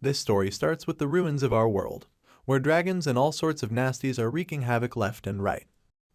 This story starts with the ruins of our world, where dragons and all sorts of nasties are wreaking havoc left and right.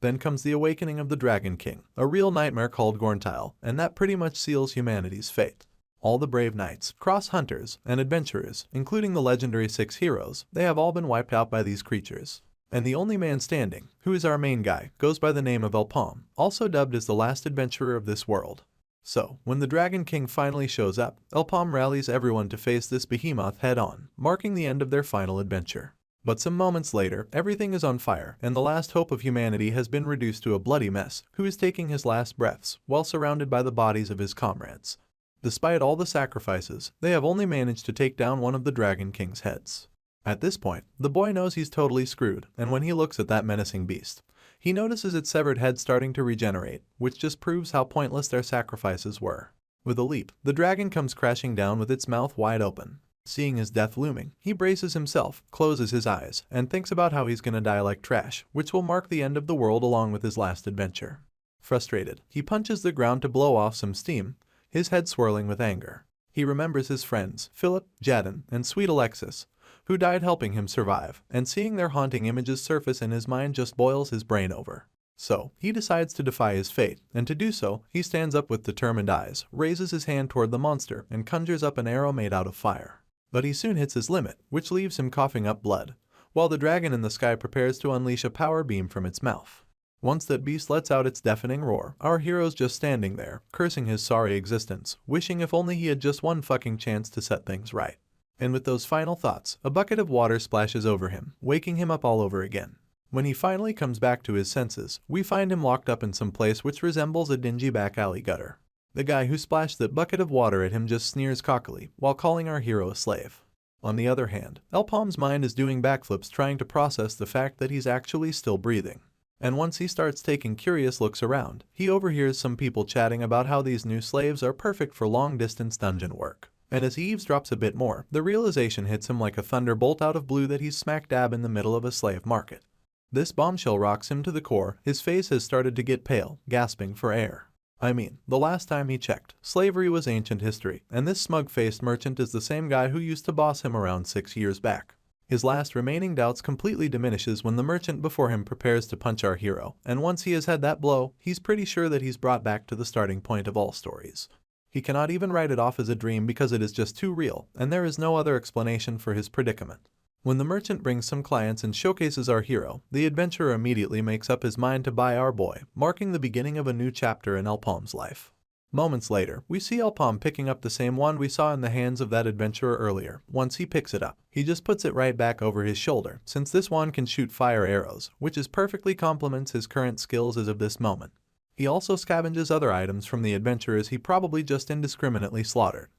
Then comes the awakening of the Dragon King, a real nightmare called Gorntile, and that pretty much seals humanity's fate. All the brave knights, cross-hunters, and adventurers, including the legendary 6 heroes, they have all been wiped out by these creatures. And the only man standing, who is our main guy, goes by the name of Elpom, also dubbed as the last adventurer of this world. So, when the Dragon King finally shows up, Elpom rallies everyone to face this behemoth head-on, marking the end of their final adventure. But some moments later, everything is on fire, and the last hope of humanity has been reduced to a bloody mess, who is taking his last breaths, while surrounded by the bodies of his comrades. Despite all the sacrifices, they have only managed to take down one of the Dragon King's heads. At this point, the boy knows he's totally screwed, and when he looks at that menacing beast, he notices its severed head starting to regenerate, which just proves how pointless their sacrifices were. With a leap, the dragon comes crashing down with its mouth wide open. Seeing his death looming, he braces himself, closes his eyes, and thinks about how he's gonna die like trash, which will mark the end of the world along with his last adventure. Frustrated, he punches the ground to blow off some steam, his head swirling with anger. He remembers his friends, Philip, Jadon, and sweet Alexis, who died helping him survive, and seeing their haunting images surface in his mind just boils his brain over. So, he decides to defy his fate, and to do so, he stands up with determined eyes, raises his hand toward the monster, and conjures up an arrow made out of fire. But he soon hits his limit, which leaves him coughing up blood, while the dragon in the sky prepares to unleash a power beam from its mouth. Once that beast lets out its deafening roar, our hero's just standing there, cursing his sorry existence, wishing if only he had just one fucking chance to set things right. And with those final thoughts, a bucket of water splashes over him, waking him up all over again. When he finally comes back to his senses, we find him locked up in some place which resembles a dingy back alley gutter. The guy who splashed that bucket of water at him just sneers cockily, while calling our hero a slave. On the other hand, Elpom's mind is doing backflips trying to process the fact that he's actually still breathing. And once he starts taking curious looks around, he overhears some people chatting about how these new slaves are perfect for long-distance dungeon work. And as he eavesdrops a bit more, the realization hits him like a thunderbolt out of blue that he's smack dab in the middle of a slave market. This bombshell rocks him to the core. His face has started to get pale, gasping for air. I mean, the last time he checked, slavery was ancient history, and this smug-faced merchant is the same guy who used to boss him around 6 years back. His last remaining doubts completely diminishes when the merchant before him prepares to punch our hero, and once he has had that blow, he's pretty sure that he's brought back to the starting point of all stories. He cannot even write it off as a dream because it is just too real, and there is no other explanation for his predicament. When the merchant brings some clients and showcases our hero, the adventurer immediately makes up his mind to buy our boy, marking the beginning of a new chapter in Elpom's life. Moments later, we see Elpom picking up the same wand we saw in the hands of that adventurer earlier. Once he picks it up, he just puts it right back over his shoulder, since this wand can shoot fire arrows, which is perfectly complements his current skills as of this moment. He also scavenges other items from the adventurers he probably just indiscriminately slaughtered.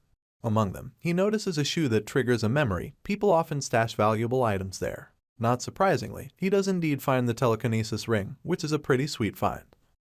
Among them, he notices a shoe that triggers a memory. People often stash valuable items there. Not surprisingly, he does indeed find the telekinesis ring, which is a pretty sweet find.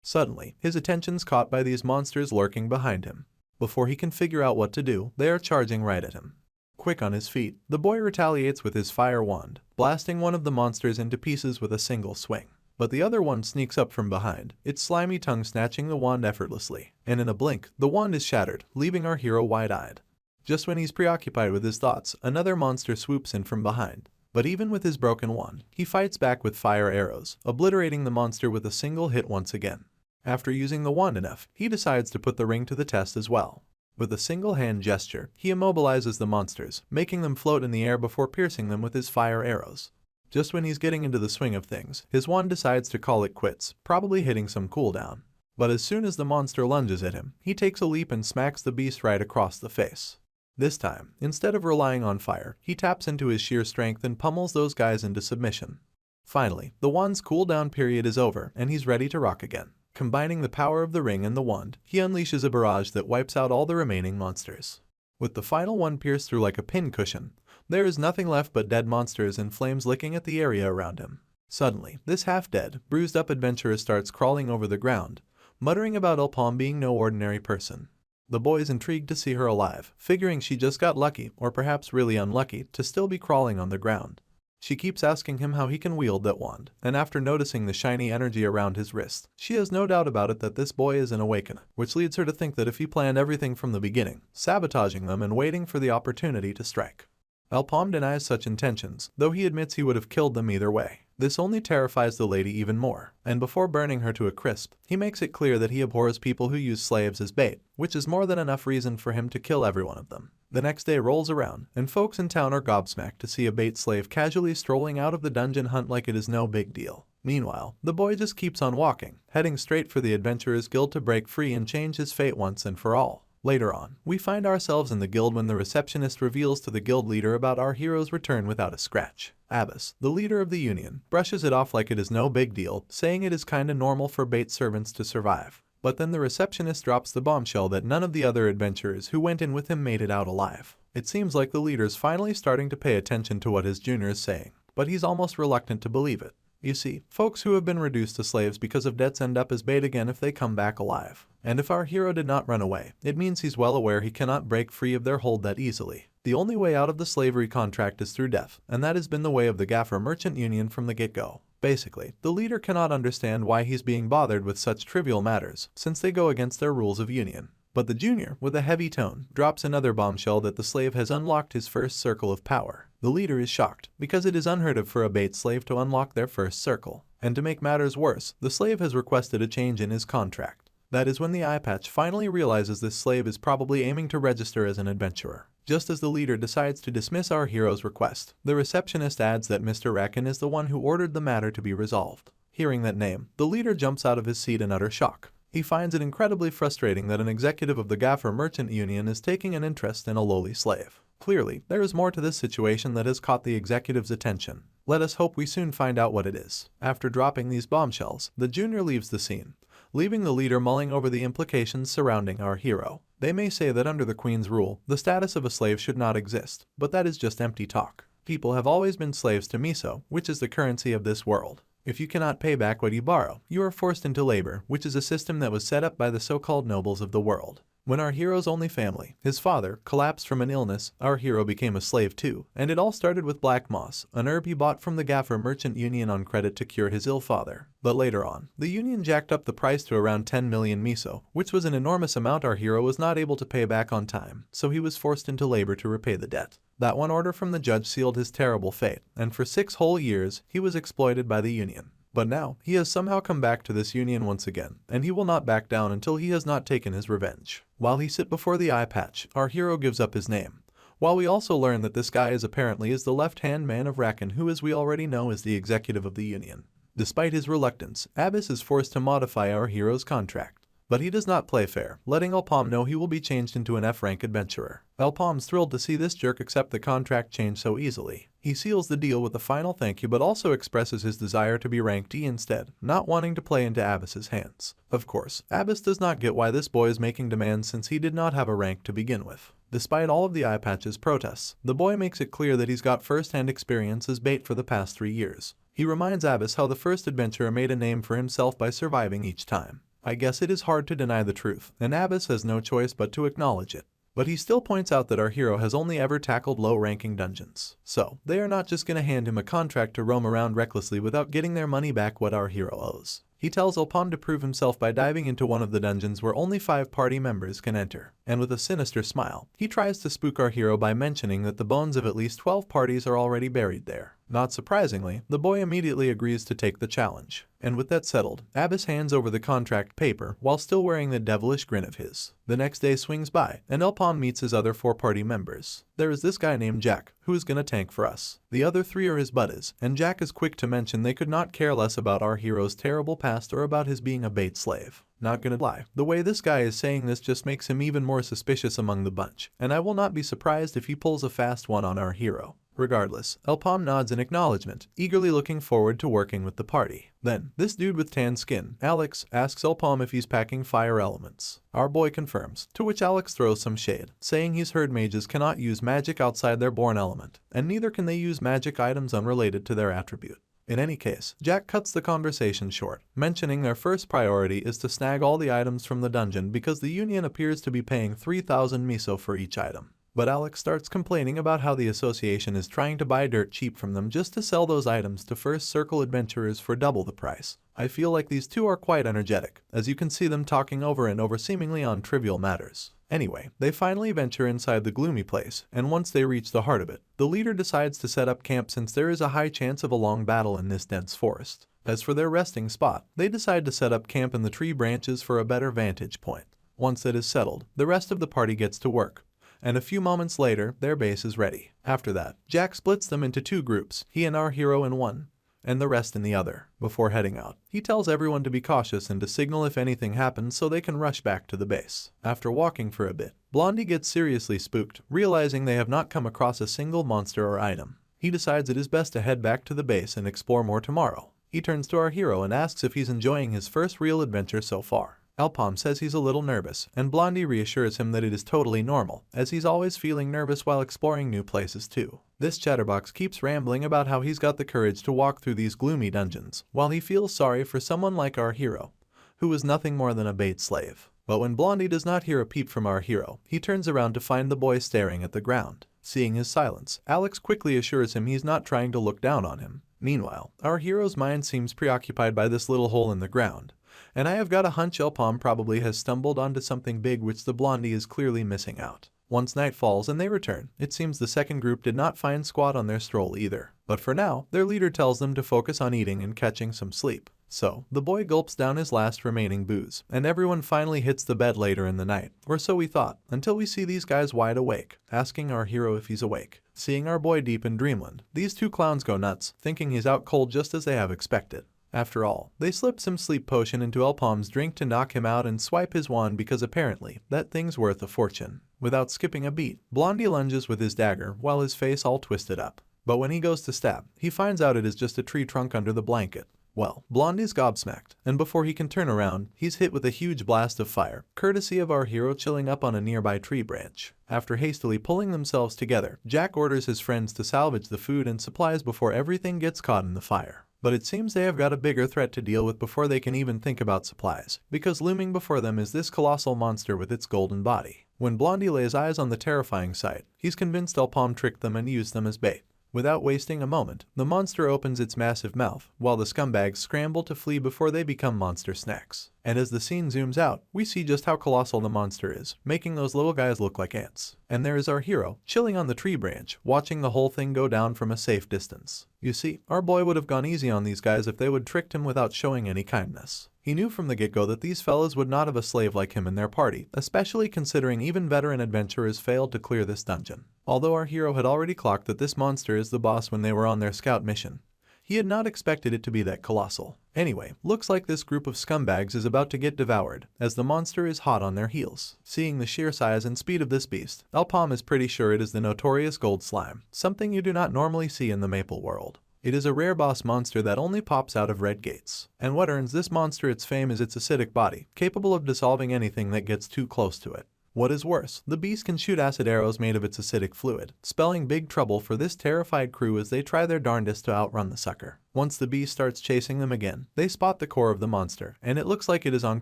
Suddenly, his attention's caught by these monsters lurking behind him. Before he can figure out what to do, they are charging right at him. Quick on his feet, the boy retaliates with his fire wand, blasting one of the monsters into pieces with a single swing. But the other one sneaks up from behind, its slimy tongue snatching the wand effortlessly, and in a blink, the wand is shattered, leaving our hero wide-eyed. Just when he's preoccupied with his thoughts, another monster swoops in from behind. But even with his broken wand, he fights back with fire arrows, obliterating the monster with a single hit once again. After using the wand enough, he decides to put the ring to the test as well. With a single hand gesture, he immobilizes the monsters, making them float in the air before piercing them with his fire arrows. Just when he's getting into the swing of things, his wand decides to call it quits, probably hitting some cooldown. But as soon as the monster lunges at him, he takes a leap and smacks the beast right across the face. This time, instead of relying on fire, he taps into his sheer strength and pummels those guys into submission. Finally, the wand's cooldown period is over, and he's ready to rock again. Combining the power of the ring and the wand, he unleashes a barrage that wipes out all the remaining monsters. With the final one pierced through like a pincushion, there is nothing left but dead monsters and flames licking at the area around him. Suddenly, this half-dead, bruised-up adventurer starts crawling over the ground, muttering about Elpom being no ordinary person. The boy's intrigued to see her alive, figuring she just got lucky, or perhaps really unlucky, to still be crawling on the ground. She keeps asking him how he can wield that wand, and after noticing the shiny energy around his wrist, she has no doubt about it that this boy is an awakener, which leads her to think that if he planned everything from the beginning, sabotaging them and waiting for the opportunity to strike. Alpom denies such intentions, though he admits he would have killed them either way. This only terrifies the lady even more, and before burning her to a crisp, he makes it clear that he abhors people who use slaves as bait, which is more than enough reason for him to kill every one of them. The next day rolls around, and folks in town are gobsmacked to see a bait slave casually strolling out of the dungeon hunt like it is no big deal. Meanwhile, the boy just keeps on walking, heading straight for the Adventurers Guild to break free and change his fate once and for all. Later on, we find ourselves in the guild when the receptionist reveals to the guild leader about our hero's return without a scratch. Abbas, the leader of the union, brushes it off like it is no big deal, saying it is kinda normal for bait servants to survive. But then the receptionist drops the bombshell that none of the other adventurers who went in with him made it out alive. It seems like the leader's finally starting to pay attention to what his junior is saying, but he's almost reluctant to believe it. You see, folks who have been reduced to slaves because of debts end up as bait again if they come back alive. And if our hero did not run away, it means he's well aware he cannot break free of their hold that easily. The only way out of the slavery contract is through death, and that has been the way of the Gaffer Merchant Union from the get-go. Basically, the leader cannot understand why he's being bothered with such trivial matters, since they go against their rules of union. But the junior, with a heavy tone, drops another bombshell that the slave has unlocked his first circle of power. The leader is shocked, because it is unheard of for a bait slave to unlock their first circle. And to make matters worse, the slave has requested a change in his contract. That is when the eye patch finally realizes this slave is probably aiming to register as an adventurer. Just as the leader decides to dismiss our hero's request, the receptionist adds that Mr. Racken is the one who ordered the matter to be resolved. Hearing that name, the leader jumps out of his seat in utter shock. He finds it incredibly frustrating that an executive of the Gaffer Merchant Union is taking an interest in a lowly slave. Clearly, there is more to this situation that has caught the executive's attention. Let us hope we soon find out what it is. After dropping these bombshells, the junior leaves the scene, leaving the leader mulling over the implications surrounding our hero. They may say that under the Queen's rule, the status of a slave should not exist, but that is just empty talk. People have always been slaves to miso, which is the currency of this world. If you cannot pay back what you borrow, you are forced into labor, which is a system that was set up by the so-called nobles of the world. When our hero's only family, his father, collapsed from an illness, our hero became a slave too, and it all started with black moss, an herb he bought from the Gaffer Merchant Union on credit to cure his ill father. But later on, the union jacked up the price to around 10 million miso, which was an enormous amount our hero was not able to pay back on time, so he was forced into labor to repay the debt. That one order from the judge sealed his terrible fate, and for 6 whole years, he was exploited by the union. But now, he has somehow come back to this union once again, and he will not back down until he has not taken his revenge. While he sit before the eye patch, our hero gives up his name. While we also learn that this guy is apparently the left-hand man of Racken, who as we already know is the executive of the union. Despite his reluctance, Abbas is forced to modify our hero's contract. But he does not play fair, letting Alpom know he will be changed into an F-rank adventurer. Alpom's thrilled to see this jerk accept the contract change so easily. He seals the deal with a final thank you but also expresses his desire to be ranked E instead, not wanting to play into Abbas's hands. Of course, Abbas does not get why this boy is making demands since he did not have a rank to begin with. Despite all of the eye patch's protests, the boy makes it clear that he's got first-hand experience as bait for the past 3 years. He reminds Abbas how the first adventurer made a name for himself by surviving each time. I guess it is hard to deny the truth, and Abbas has no choice but to acknowledge it. But he still points out that our hero has only ever tackled low-ranking dungeons. So, they are not just gonna hand him a contract to roam around recklessly without getting their money back what our hero owes. He tells Alpom to prove himself by diving into one of the dungeons where only 5 party members can enter. And with a sinister smile, he tries to spook our hero by mentioning that the bones of at least 12 parties are already buried there. Not surprisingly, the boy immediately agrees to take the challenge. And with that settled, Abbas hands over the contract paper while still wearing the devilish grin of his. The next day swings by, and Alpom meets his other 4 party members. There is this guy named Jack, who is gonna tank for us. The other 3 are his buddies, and Jack is quick to mention they could not care less about our hero's terrible past or about his being a bait slave. Not gonna lie, the way this guy is saying this just makes him even more suspicious among the bunch, and I will not be surprised if he pulls a fast one on our hero. Regardless, Alpom nods in acknowledgement, eagerly looking forward to working with the party. Then, this dude with tan skin, Alex, asks Alpom if he's packing fire elements. Our boy confirms, to which Alex throws some shade, saying he's heard mages cannot use magic outside their born element, and neither can they use magic items unrelated to their attribute. In any case, Jack cuts the conversation short, mentioning their first priority is to snag all the items from the dungeon because the union appears to be paying 3,000 miso for each item. But Alex starts complaining about how the association is trying to buy dirt cheap from them just to sell those items to first circle adventurers for double the price. I feel like these two are quite energetic, as you can see them talking over and over seemingly on trivial matters. Anyway, they finally venture inside the gloomy place, and once they reach the heart of it, the leader decides to set up camp since there is a high chance of a long battle in this dense forest. As for their resting spot, they decide to set up camp in the tree branches for a better vantage point. Once it is settled, the rest of the party gets to work, and a few moments later, their base is ready. After that, Jack splits them into two groups, he and our hero in one, and the rest in the other. Before heading out, he tells everyone to be cautious and to signal if anything happens so they can rush back to the base. After walking for a bit, Blondie gets seriously spooked, realizing they have not come across a single monster or item. He decides it is best to head back to the base and explore more tomorrow. He turns to our hero and asks if he's enjoying his first real adventure so far. Alpom says he's a little nervous, and Blondie reassures him that it is totally normal, as he's always feeling nervous while exploring new places too. This chatterbox keeps rambling about how he's got the courage to walk through these gloomy dungeons, while he feels sorry for someone like our hero, who is nothing more than a bait slave. But when Blondie does not hear a peep from our hero, he turns around to find the boy staring at the ground. Seeing his silence, Alex quickly assures him he's not trying to look down on him. Meanwhile, our hero's mind seems preoccupied by this little hole in the ground, and I have got a hunch Alpom probably has stumbled onto something big which the Blondie is clearly missing out. Once night falls and they return, it seems the second group did not find squat on their stroll either. But for now, their leader tells them to focus on eating and catching some sleep. So, the boy gulps down his last remaining booze, and everyone finally hits the bed later in the night, or so we thought, until we see these guys wide awake, asking our hero if he's awake. Seeing our boy deep in dreamland, these two clowns go nuts, thinking he's out cold just as they have expected. After all, they slip some sleep potion into Alpom's drink to knock him out and swipe his wand because apparently, that thing's worth a fortune. Without skipping a beat, Blondie lunges with his dagger while his face all twisted up. But when he goes to stab, he finds out it is just a tree trunk under the blanket. Well, Blondie's gobsmacked, and before he can turn around, he's hit with a huge blast of fire, courtesy of our hero chilling up on a nearby tree branch. After hastily pulling themselves together, Jack orders his friends to salvage the food and supplies before everything gets caught in the fire. But it seems they have got a bigger threat to deal with before they can even think about supplies, because looming before them is this colossal monster with its golden body. When Blondie lays eyes on the terrifying sight, he's convinced Alpom tricked them and used them as bait. Without wasting a moment, the monster opens its massive mouth, while the scumbags scramble to flee before they become monster snacks. And as the scene zooms out, we see just how colossal the monster is, making those little guys look like ants. And there is our hero, chilling on the tree branch, watching the whole thing go down from a safe distance. You see, our boy would have gone easy on these guys if they would tricked him without showing any kindness. He knew from the get-go that these fellas would not have a slave like him in their party, especially considering even veteran adventurers failed to clear this dungeon. Although our hero had already clocked that this monster is the boss when they were on their scout mission, he had not expected it to be that colossal. Anyway, looks like this group of scumbags is about to get devoured, as the monster is hot on their heels. Seeing the sheer size and speed of this beast, Alpom is pretty sure it is the notorious gold slime, something you do not normally see in the maple world. It is a rare boss monster that only pops out of red gates. And what earns this monster its fame is its acidic body, capable of dissolving anything that gets too close to it. What is worse, the beast can shoot acid arrows made of its acidic fluid, spelling big trouble for this terrified crew as they try their darndest to outrun the sucker. Once the beast starts chasing them again, they spot the core of the monster, and it looks like it is on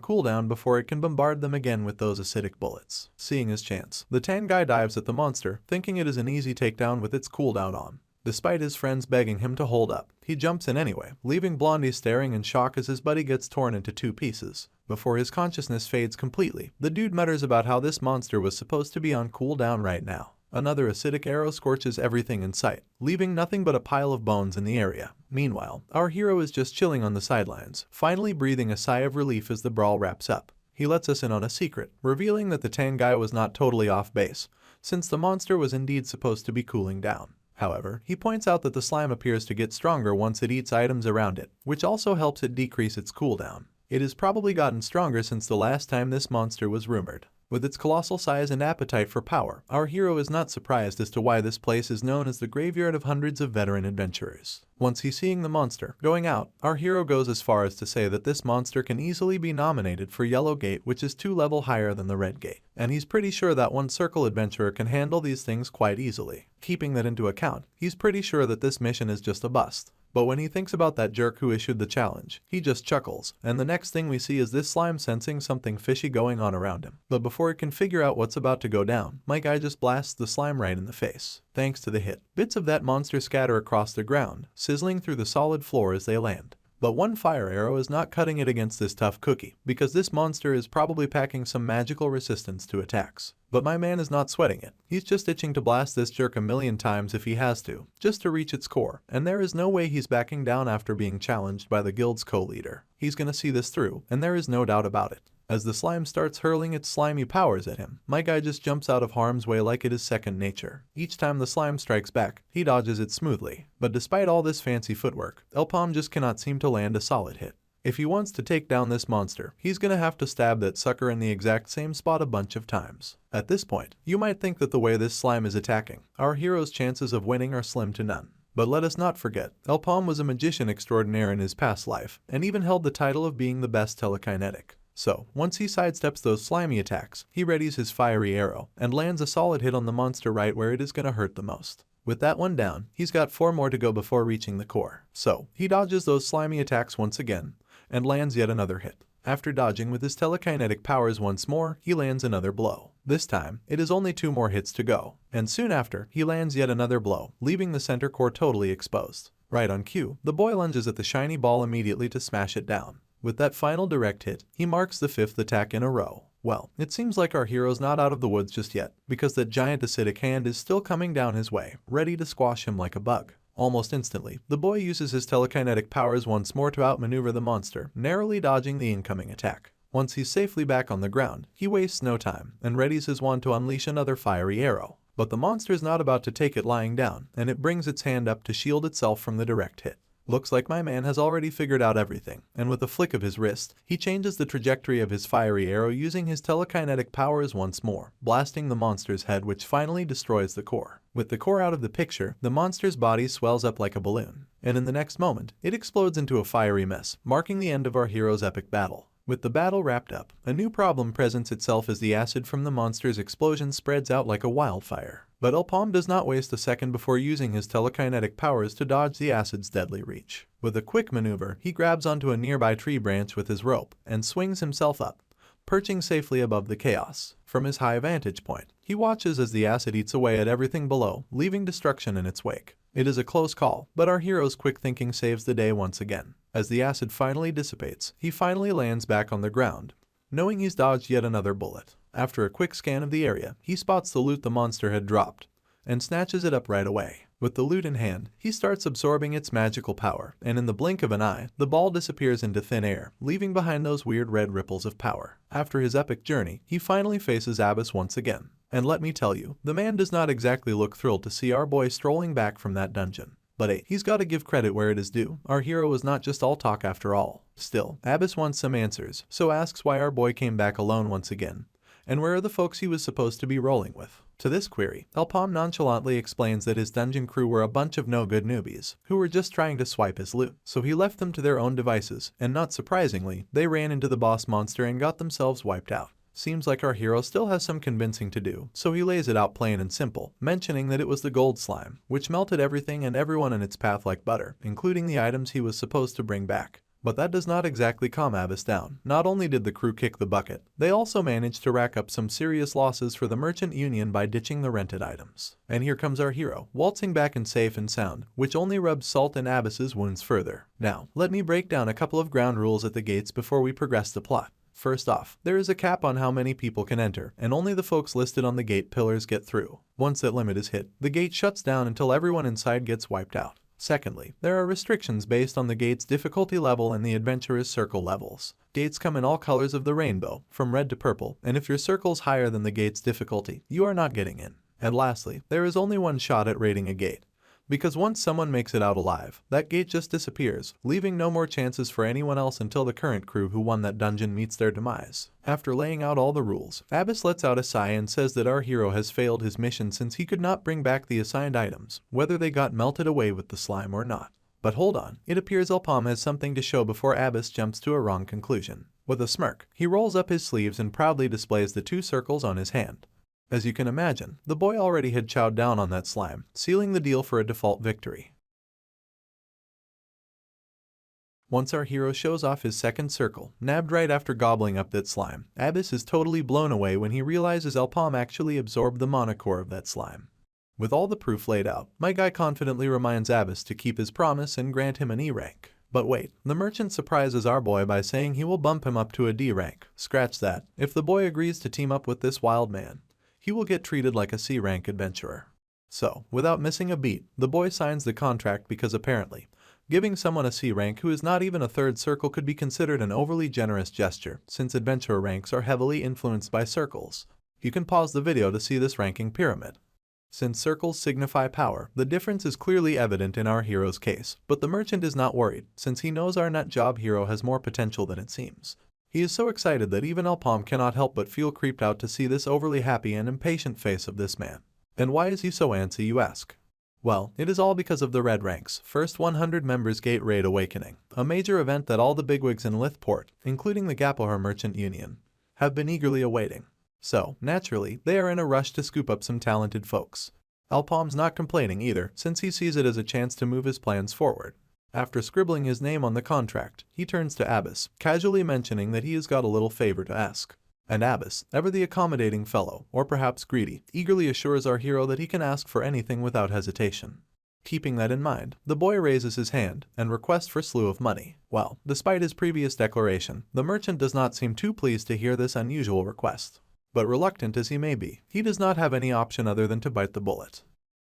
cooldown before it can bombard them again with those acidic bullets. Seeing his chance, the tan guy dives at the monster, thinking it is an easy takedown with its cooldown on. Despite his friends begging him to hold up, he jumps in anyway, leaving Blondie staring in shock as his buddy gets torn into two pieces. Before his consciousness fades completely, the dude mutters about how this monster was supposed to be on cooldown right now. Another acidic arrow scorches everything in sight, leaving nothing but a pile of bones in the area. Meanwhile, our hero is just chilling on the sidelines, finally breathing a sigh of relief as the brawl wraps up. He lets us in on a secret, revealing that the tan guy was not totally off base, since the monster was indeed supposed to be cooling down. However, he points out that the slime appears to get stronger once it eats items around it, which also helps it decrease its cooldown. It has probably gotten stronger since the last time this monster was rumored. With its colossal size and appetite for power, our hero is not surprised as to why this place is known as the graveyard of hundreds of veteran adventurers. Once he's seeing the monster going out, our hero goes as far as to say that this monster can easily be nominated for Yellow Gate, which is 2 levels higher than the Red Gate, and he's pretty sure that one circle adventurer can handle these things quite easily. Keeping that into account, he's pretty sure that this mission is just a bust. But when he thinks about that jerk who issued the challenge, he just chuckles, and the next thing we see is this slime sensing something fishy going on around him. But before it can figure out what's about to go down, my guy just blasts the slime right in the face. Thanks to the hit, bits of that monster scatter across the ground, sizzling through the solid floor as they land. But one fire arrow is not cutting it against this tough cookie, because this monster is probably packing some magical resistance to attacks. But my man is not sweating it. He's just itching to blast this jerk a million times if he has to, just to reach its core, and there is no way he's backing down after being challenged by the guild's co-leader. He's gonna see this through, and there is no doubt about it. As the slime starts hurling its slimy powers at him, my guy just jumps out of harm's way like it is second nature. Each time the slime strikes back, he dodges it smoothly. But despite all this fancy footwork, Elpom just cannot seem to land a solid hit. If he wants to take down this monster, he's gonna have to stab that sucker in the exact same spot a bunch of times. At this point, you might think that the way this slime is attacking, our hero's chances of winning are slim to none. But let us not forget, Elpom was a magician extraordinaire in his past life, and even held the title of being the best telekinetic. So, once he sidesteps those slimy attacks, he readies his fiery arrow, and lands a solid hit on the monster right where it is gonna hurt the most. With that one down, he's got 4 more to go before reaching the core. So, he dodges those slimy attacks once again, and lands yet another hit. After dodging with his telekinetic powers once more, he lands another blow. This time, it is only 2 more hits to go. And soon after, he lands yet another blow, leaving the center core totally exposed. Right on cue, the boy lunges at the shiny ball immediately to smash it down. With that final direct hit, he marks the 5th attack in a row. Well, it seems like our hero's not out of the woods just yet, because that giant acidic hand is still coming down his way, ready to squash him like a bug. Almost instantly, the boy uses his telekinetic powers once more to outmaneuver the monster, narrowly dodging the incoming attack. Once he's safely back on the ground, he wastes no time, and readies his wand to unleash another fiery arrow. But the monster is not about to take it lying down, and it brings its hand up to shield itself from the direct hit. Looks like my man has already figured out everything, and with a flick of his wrist, he changes the trajectory of his fiery arrow using his telekinetic powers once more, blasting the monster's head, which finally destroys the core. With the core out of the picture, the monster's body swells up like a balloon, and in the next moment, it explodes into a fiery mess, marking the end of our hero's epic battle. With the battle wrapped up, a new problem presents itself as the acid from the monster's explosion spreads out like a wildfire. But Elpom does not waste a second before using his telekinetic powers to dodge the acid's deadly reach. With a quick maneuver, he grabs onto a nearby tree branch with his rope and swings himself up, perching safely above the chaos. From his high vantage point, he watches as the acid eats away at everything below, leaving destruction in its wake. It is a close call, but our hero's quick thinking saves the day once again. As the acid finally dissipates, he finally lands back on the ground, knowing he's dodged yet another bullet. After a quick scan of the area, he spots the loot the monster had dropped, and snatches it up right away. With the loot in hand, he starts absorbing its magical power, and in the blink of an eye, the ball disappears into thin air, leaving behind those weird red ripples of power. After his epic journey, he finally faces Abyss once again. And let me tell you, the man does not exactly look thrilled to see our boy strolling back from that dungeon. But hey, he's got to give credit where it is due. Our hero is not just all talk after all. Still, Abyss wants some answers, so asks why our boy came back alone once again, and where are the folks he was supposed to be rolling with. To this query, Elpom nonchalantly explains that his dungeon crew were a bunch of no-good newbies, who were just trying to swipe his loot. So he left them to their own devices, and not surprisingly, they ran into the boss monster and got themselves wiped out. Seems like our hero still has some convincing to do, so he lays it out plain and simple, mentioning that it was the gold slime, which melted everything and everyone in its path like butter, including the items he was supposed to bring back. But that does not exactly calm Abyss down. Not only did the crew kick the bucket, they also managed to rack up some serious losses for the merchant union by ditching the rented items. And here comes our hero, waltzing back in safe and sound, which only rubs salt in Abyss's wounds further. Now, let me break down a couple of ground rules at the gates before we progress the plot. First off, there is a cap on how many people can enter, and only the folks listed on the gate pillars get through. Once that limit is hit, the gate shuts down until everyone inside gets wiped out. Secondly, there are restrictions based on the gate's difficulty level and the adventurer's circle levels. Gates come in all colors of the rainbow, from red to purple, and if your circle's higher than the gate's difficulty, you are not getting in. And lastly, there is only one shot at raiding a gate, because once someone makes it out alive, that gate just disappears, leaving no more chances for anyone else until the current crew who won that dungeon meets their demise. After laying out all the rules, Abyss lets out a sigh and says that our hero has failed his mission since he could not bring back the assigned items, whether they got melted away with the slime or not. But hold on, it appears Elpom has something to show before Abyss jumps to a wrong conclusion. With a smirk, he rolls up his sleeves and proudly displays the 2 circles on his hand. As you can imagine, the boy already had chowed down on that slime, sealing the deal for a default victory. Once our hero shows off his second circle, nabbed right after gobbling up that slime, Abyss is totally blown away when he realizes Alpom actually absorbed the mana core of that slime. With all the proof laid out, my guy confidently reminds Abyss to keep his promise and grant him an E rank. But wait, the merchant surprises our boy by saying he will bump him up to a D rank. Scratch that. If the boy agrees to team up with this wild man, he will get treated like a C rank adventurer. So, without missing a beat, the boy signs the contract because apparently, giving someone a C rank who is not even a third circle could be considered an overly generous gesture, since adventurer ranks are heavily influenced by circles. You can pause the video to see this ranking pyramid. Since circles signify power, the difference is clearly evident in our hero's case, but the merchant is not worried, since he knows our nut job hero has more potential than it seems. He is so excited that even Alpom cannot help but feel creeped out to see this overly happy and impatient face of this man. And why is he so antsy, you ask? Well, it is all because of the Red Rank's first 100 members Gate Raid Awakening, a major event that all the bigwigs in Lithport, including the Gapahar Merchant Union, have been eagerly awaiting. So, naturally, they are in a rush to scoop up some talented folks. Alpom's not complaining either, since he sees it as a chance to move his plans forward. After scribbling his name on the contract, he turns to Abyss, casually mentioning that he has got a little favor to ask. And Abyss, ever the accommodating fellow, or perhaps greedy, eagerly assures our hero that he can ask for anything without hesitation. Keeping that in mind, the boy raises his hand and requests for slew of money. Well, despite his previous declaration, the merchant does not seem too pleased to hear this unusual request. But reluctant as he may be, he does not have any option other than to bite the bullet.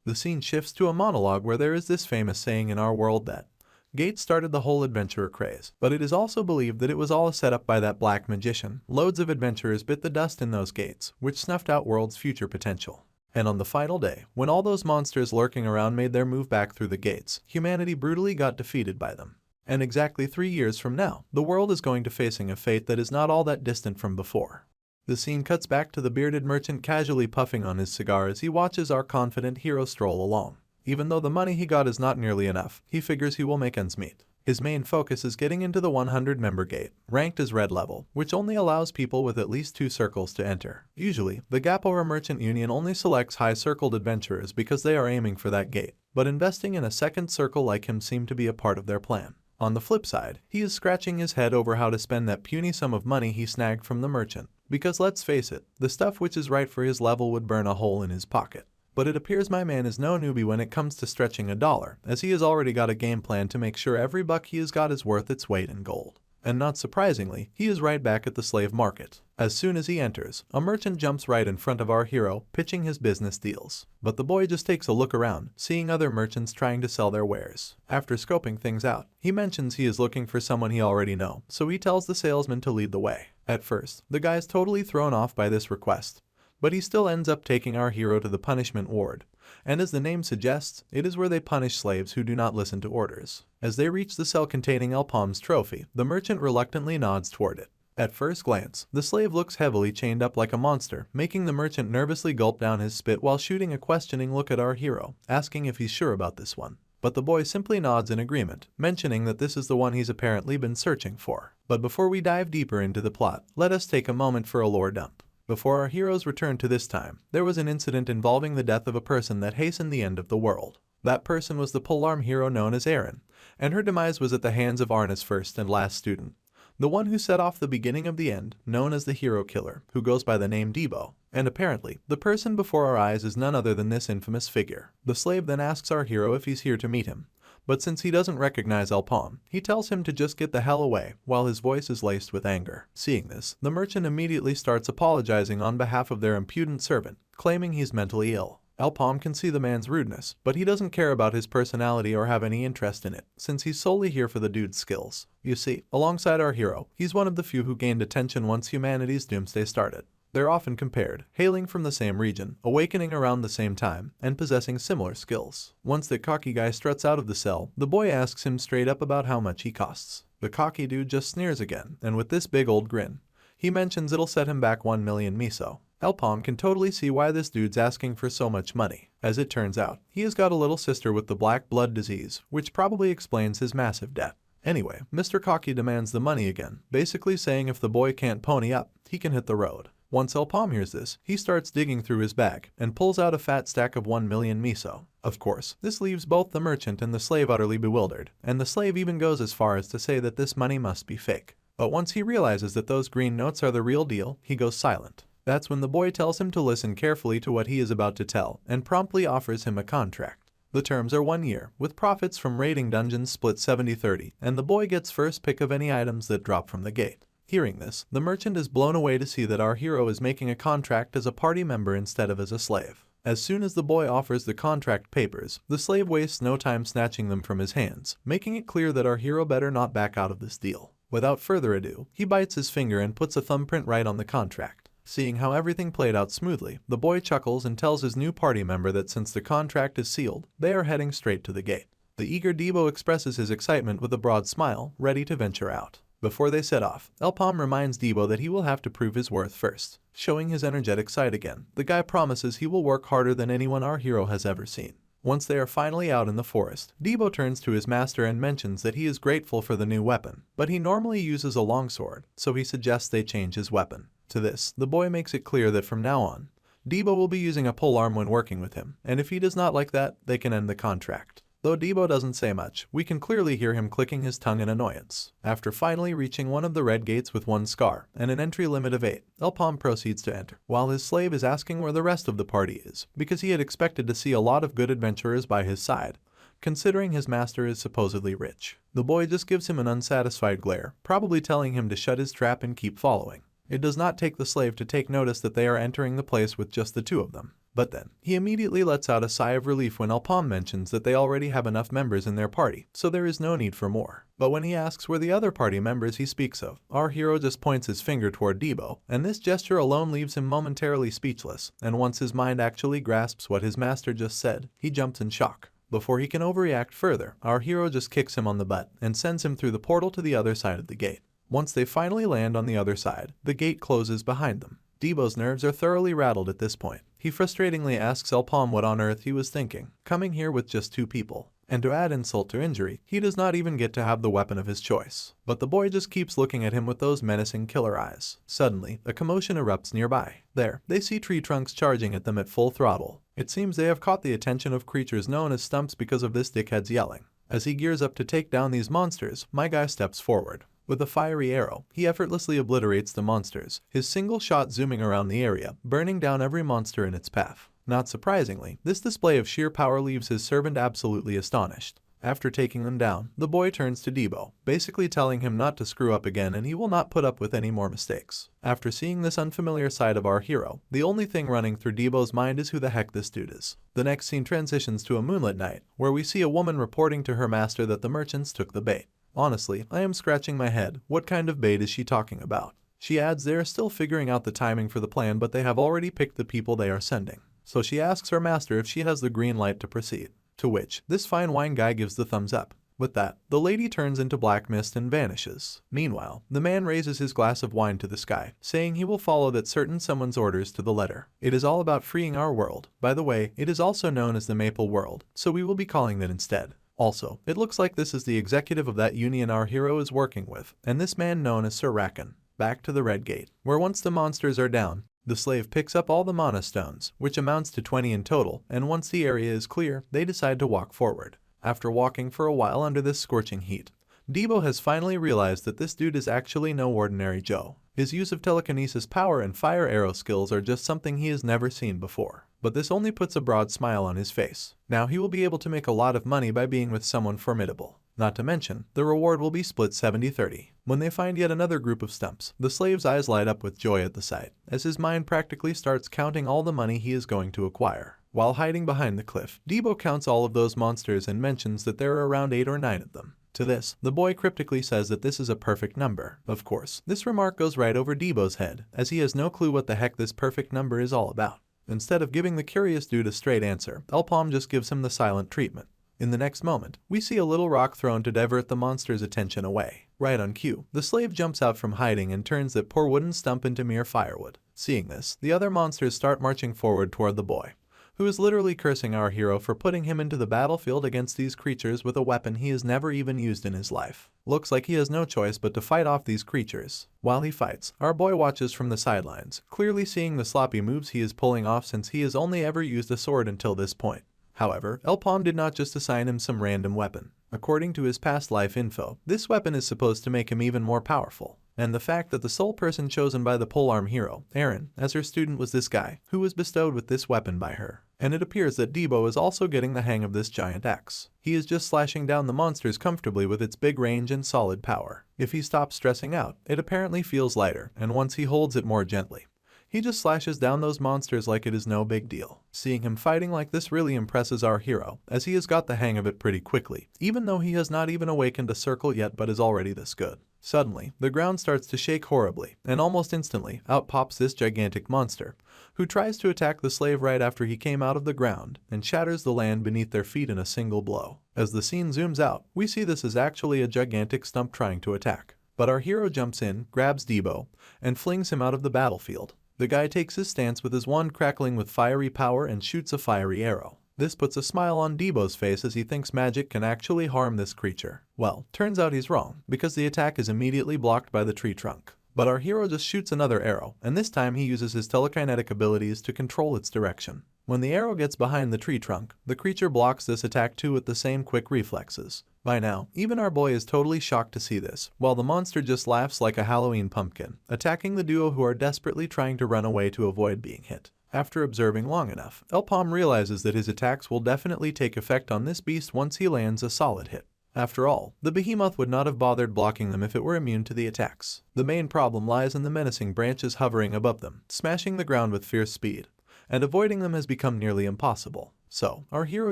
The scene shifts to a monologue where there is this famous saying in our world that Gate started the whole adventurer craze, but it is also believed that it was all set up by that black magician. Loads of adventurers bit the dust in those gates, which snuffed out world's future potential. And on the final day, when all those monsters lurking around made their move back through the gates, humanity brutally got defeated by them. And exactly 3 years from now, the world is going to facing a fate that is not all that distant from before. The scene cuts back to the bearded merchant casually puffing on his cigar as he watches our confident hero stroll along. Even though the money he got is not nearly enough, he figures he will make ends meet. His main focus is getting into the 100-member gate, ranked as red level, which only allows people with at least 2 circles to enter. Usually, the Gapahar Merchant Union only selects high-circled adventurers because they are aiming for that gate, but investing in a second circle like him seemed to be a part of their plan. On the flip side, he is scratching his head over how to spend that puny sum of money he snagged from the merchant. Because let's face it, the stuff which is right for his level would burn a hole in his pocket. But it appears my man is no newbie when it comes to stretching a dollar, as he has already got a game plan to make sure every buck he has got is worth its weight in gold. And not surprisingly, he is right back at the slave market. As soon as he enters, a merchant jumps right in front of our hero, pitching his business deals. But the boy just takes a look around, seeing other merchants trying to sell their wares. After scoping things out, he mentions he is looking for someone he already knows, so he tells the salesman to lead the way. At first, the guy is totally thrown off by this request, but he still ends up taking our hero to the punishment ward. And as the name suggests, it is where they punish slaves who do not listen to orders. As they reach the cell containing Alpom's trophy, the merchant reluctantly nods toward it. At first glance, the slave looks heavily chained up like a monster, making the merchant nervously gulp down his spit while shooting a questioning look at our hero, asking if he's sure about this one. But the boy simply nods in agreement, mentioning that this is the one he's apparently been searching for. But before we dive deeper into the plot, let us take a moment for a lore dump. Before our heroes return to this time, there was an incident involving the death of a person that hastened the end of the world. That person was the polearm hero known as Aaron, and her demise was at the hands of Arna's first and last student, the one who set off the beginning of the end, known as the hero killer, who goes by the name Debo. And apparently, the person before our eyes is none other than this infamous figure. The slave then asks our hero if he's here to meet him, but since he doesn't recognize Alpom, he tells him to just get the hell away, while his voice is laced with anger. Seeing this, the merchant immediately starts apologizing on behalf of their impudent servant, claiming he's mentally ill. Alpom can see the man's rudeness, but he doesn't care about his personality or have any interest in it, since he's solely here for the dude's skills. You see, alongside our hero, he's one of the few who gained attention once humanity's doomsday started. They're often compared, hailing from the same region, awakening around the same time, and possessing similar skills. Once the cocky guy struts out of the cell, the boy asks him straight up about how much he costs. The cocky dude just sneers again, and with this big old grin, he mentions it'll set him back 1 million miso. Alpom can totally see why this dude's asking for so much money. As it turns out, he has got a little sister with the black blood disease, which probably explains his massive debt. Anyway, Mr. Cocky demands the money again, basically saying if the boy can't pony up, he can hit the road. Once Elpom hears this, he starts digging through his bag and pulls out a fat stack of 1 million miso. Of course, this leaves both the merchant and the slave utterly bewildered, and the slave even goes as far as to say that this money must be fake. But once he realizes that those green notes are the real deal, he goes silent. That's when the boy tells him to listen carefully to what he is about to tell and promptly offers him a contract. The terms are 1 year, with profits from raiding dungeons split 70-30, and the boy gets first pick of any items that drop from the gate. Hearing this, the merchant is blown away to see that our hero is making a contract as a party member instead of as a slave. As soon as the boy offers the contract papers, the slave wastes no time snatching them from his hands, making it clear that our hero better not back out of this deal. Without further ado, he bites his finger and puts a thumbprint right on the contract. Seeing how everything played out smoothly, the boy chuckles and tells his new party member that since the contract is sealed, they are heading straight to the gate. The eager Debo expresses his excitement with a broad smile, ready to venture out. Before they set off, Elpom reminds Debo that he will have to prove his worth first. Showing his energetic side again, the guy promises he will work harder than anyone our hero has ever seen. Once they are finally out in the forest, Debo turns to his master and mentions that he is grateful for the new weapon, but he normally uses a longsword, so he suggests they change his weapon. To this, the boy makes it clear that from now on, Debo will be using a polearm when working with him, and if he does not like that, they can end the contract. Though Debo doesn't say much, we can clearly hear him clicking his tongue in annoyance. After finally reaching one of the red gates with 1 scar and an entry limit of 8, Elpom proceeds to enter, while his slave is asking where the rest of the party is, because he had expected to see a lot of good adventurers by his side, considering his master is supposedly rich. The boy just gives him an unsatisfied glare, probably telling him to shut his trap and keep following. It does not take the slave to take notice that they are entering the place with just the 2 of them. But then, he immediately lets out a sigh of relief when Elpom mentions that they already have enough members in their party, so there is no need for more. But when he asks where the other party members he speaks of, our hero just points his finger toward Debo, and this gesture alone leaves him momentarily speechless, and once his mind actually grasps what his master just said, he jumps in shock. Before he can overreact further, our hero just kicks him on the butt and sends him through the portal to the other side of the gate. Once they finally land on the other side, the gate closes behind them. Debo's nerves are thoroughly rattled at this point. He frustratingly asks Elpom what on earth he was thinking, coming here with just 2 people. And to add insult to injury, he does not even get to have the weapon of his choice. But the boy just keeps looking at him with those menacing killer eyes. Suddenly, a commotion erupts nearby. There, they see tree trunks charging at them at full throttle. It seems they have caught the attention of creatures known as stumps because of this dickhead's yelling. As he gears up to take down these monsters, my guy steps forward. With a fiery arrow, he effortlessly obliterates the monsters, his single shot zooming around the area, burning down every monster in its path. Not surprisingly, this display of sheer power leaves his servant absolutely astonished. After taking them down, the boy turns to Debo, basically telling him not to screw up again and he will not put up with any more mistakes. After seeing this unfamiliar side of our hero, the only thing running through Debo's mind is who the heck this dude is. The next scene transitions to a moonlit night, where we see a woman reporting to her master that the merchants took the bait. Honestly, I am scratching my head. What kind of bait is she talking about? She adds they are still figuring out the timing for the plan, but they have already picked the people they are sending. So she asks her master if she has the green light to proceed. To which, this fine wine guy gives the thumbs up. With that, the lady turns into black mist and vanishes. Meanwhile, the man raises his glass of wine to the sky, saying he will follow that certain someone's orders to the letter. It is all about freeing our world. By the way, it is also known as the Maple World, so we will be calling that instead. Also, it looks like this is the executive of that union our hero is working with, and this man known as Sir Rakan. Back to the Red Gate, where once the monsters are down, the slave picks up all the mana stones, which amounts to 20 in total, and once the area is clear, they decide to walk forward. After walking for a while under this scorching heat, Debo has finally realized that this dude is actually no ordinary Joe. His use of telekinesis power and fire arrow skills are just something he has never seen before. But this only puts a broad smile on his face. Now he will be able to make a lot of money by being with someone formidable. Not to mention, the reward will be split 70-30. When they find yet another group of stumps, the slave's eyes light up with joy at the sight, as his mind practically starts counting all the money he is going to acquire. While hiding behind the cliff, Debo counts all of those monsters and mentions that there are around 8 or 9 of them. To this, the boy cryptically says that this is a perfect number. Of course, this remark goes right over Debo's head, as he has no clue what the heck this perfect number is all about. Instead of giving the curious dude a straight answer, Elpom just gives him the silent treatment. In the next moment, we see a little rock thrown to divert the monster's attention away. Right on cue, the slave jumps out from hiding and turns that poor wooden stump into mere firewood. Seeing this, the other monsters start marching forward toward the boy, who is literally cursing our hero for putting him into the battlefield against these creatures with a weapon he has never even used in his life. Looks like he has no choice but to fight off these creatures. While he fights, our boy watches from the sidelines, clearly seeing the sloppy moves he is pulling off since he has only ever used a sword until this point. However, Elpom did not just assign him some random weapon. According to his past life info, this weapon is supposed to make him even more powerful. And the fact that the sole person chosen by the polearm hero, Aaron, as her student was this guy, who was bestowed with this weapon by her. And it appears that Debo is also getting the hang of this giant axe. He is just slashing down the monsters comfortably with its big range and solid power. If he stops stressing out, it apparently feels lighter, and once he holds it more gently, he just slashes down those monsters like it is no big deal. Seeing him fighting like this really impresses our hero, as he has got the hang of it pretty quickly, even though he has not even awakened a circle yet but is already this good. Suddenly, the ground starts to shake horribly, and almost instantly, out pops this gigantic monster, who tries to attack the slave right after he came out of the ground, and shatters the land beneath their feet in a single blow. As the scene zooms out, we see this is actually a gigantic stump trying to attack. But our hero jumps in, grabs Debo, and flings him out of the battlefield. The guy takes his stance with his wand crackling with fiery power and shoots a fiery arrow. This puts a smile on Debo's face as he thinks magic can actually harm this creature. Well, turns out he's wrong, because the attack is immediately blocked by the tree trunk. But our hero just shoots another arrow, and this time he uses his telekinetic abilities to control its direction. When the arrow gets behind the tree trunk, the creature blocks this attack too with the same quick reflexes. By now, even our boy is totally shocked to see this, while the monster just laughs like a Halloween pumpkin, attacking the duo who are desperately trying to run away to avoid being hit. After observing long enough, Elpom realizes that his attacks will definitely take effect on this beast once he lands a solid hit. After all, the behemoth would not have bothered blocking them if it were immune to the attacks. The main problem lies in the menacing branches hovering above them, smashing the ground with fierce speed, and avoiding them has become nearly impossible. So, our hero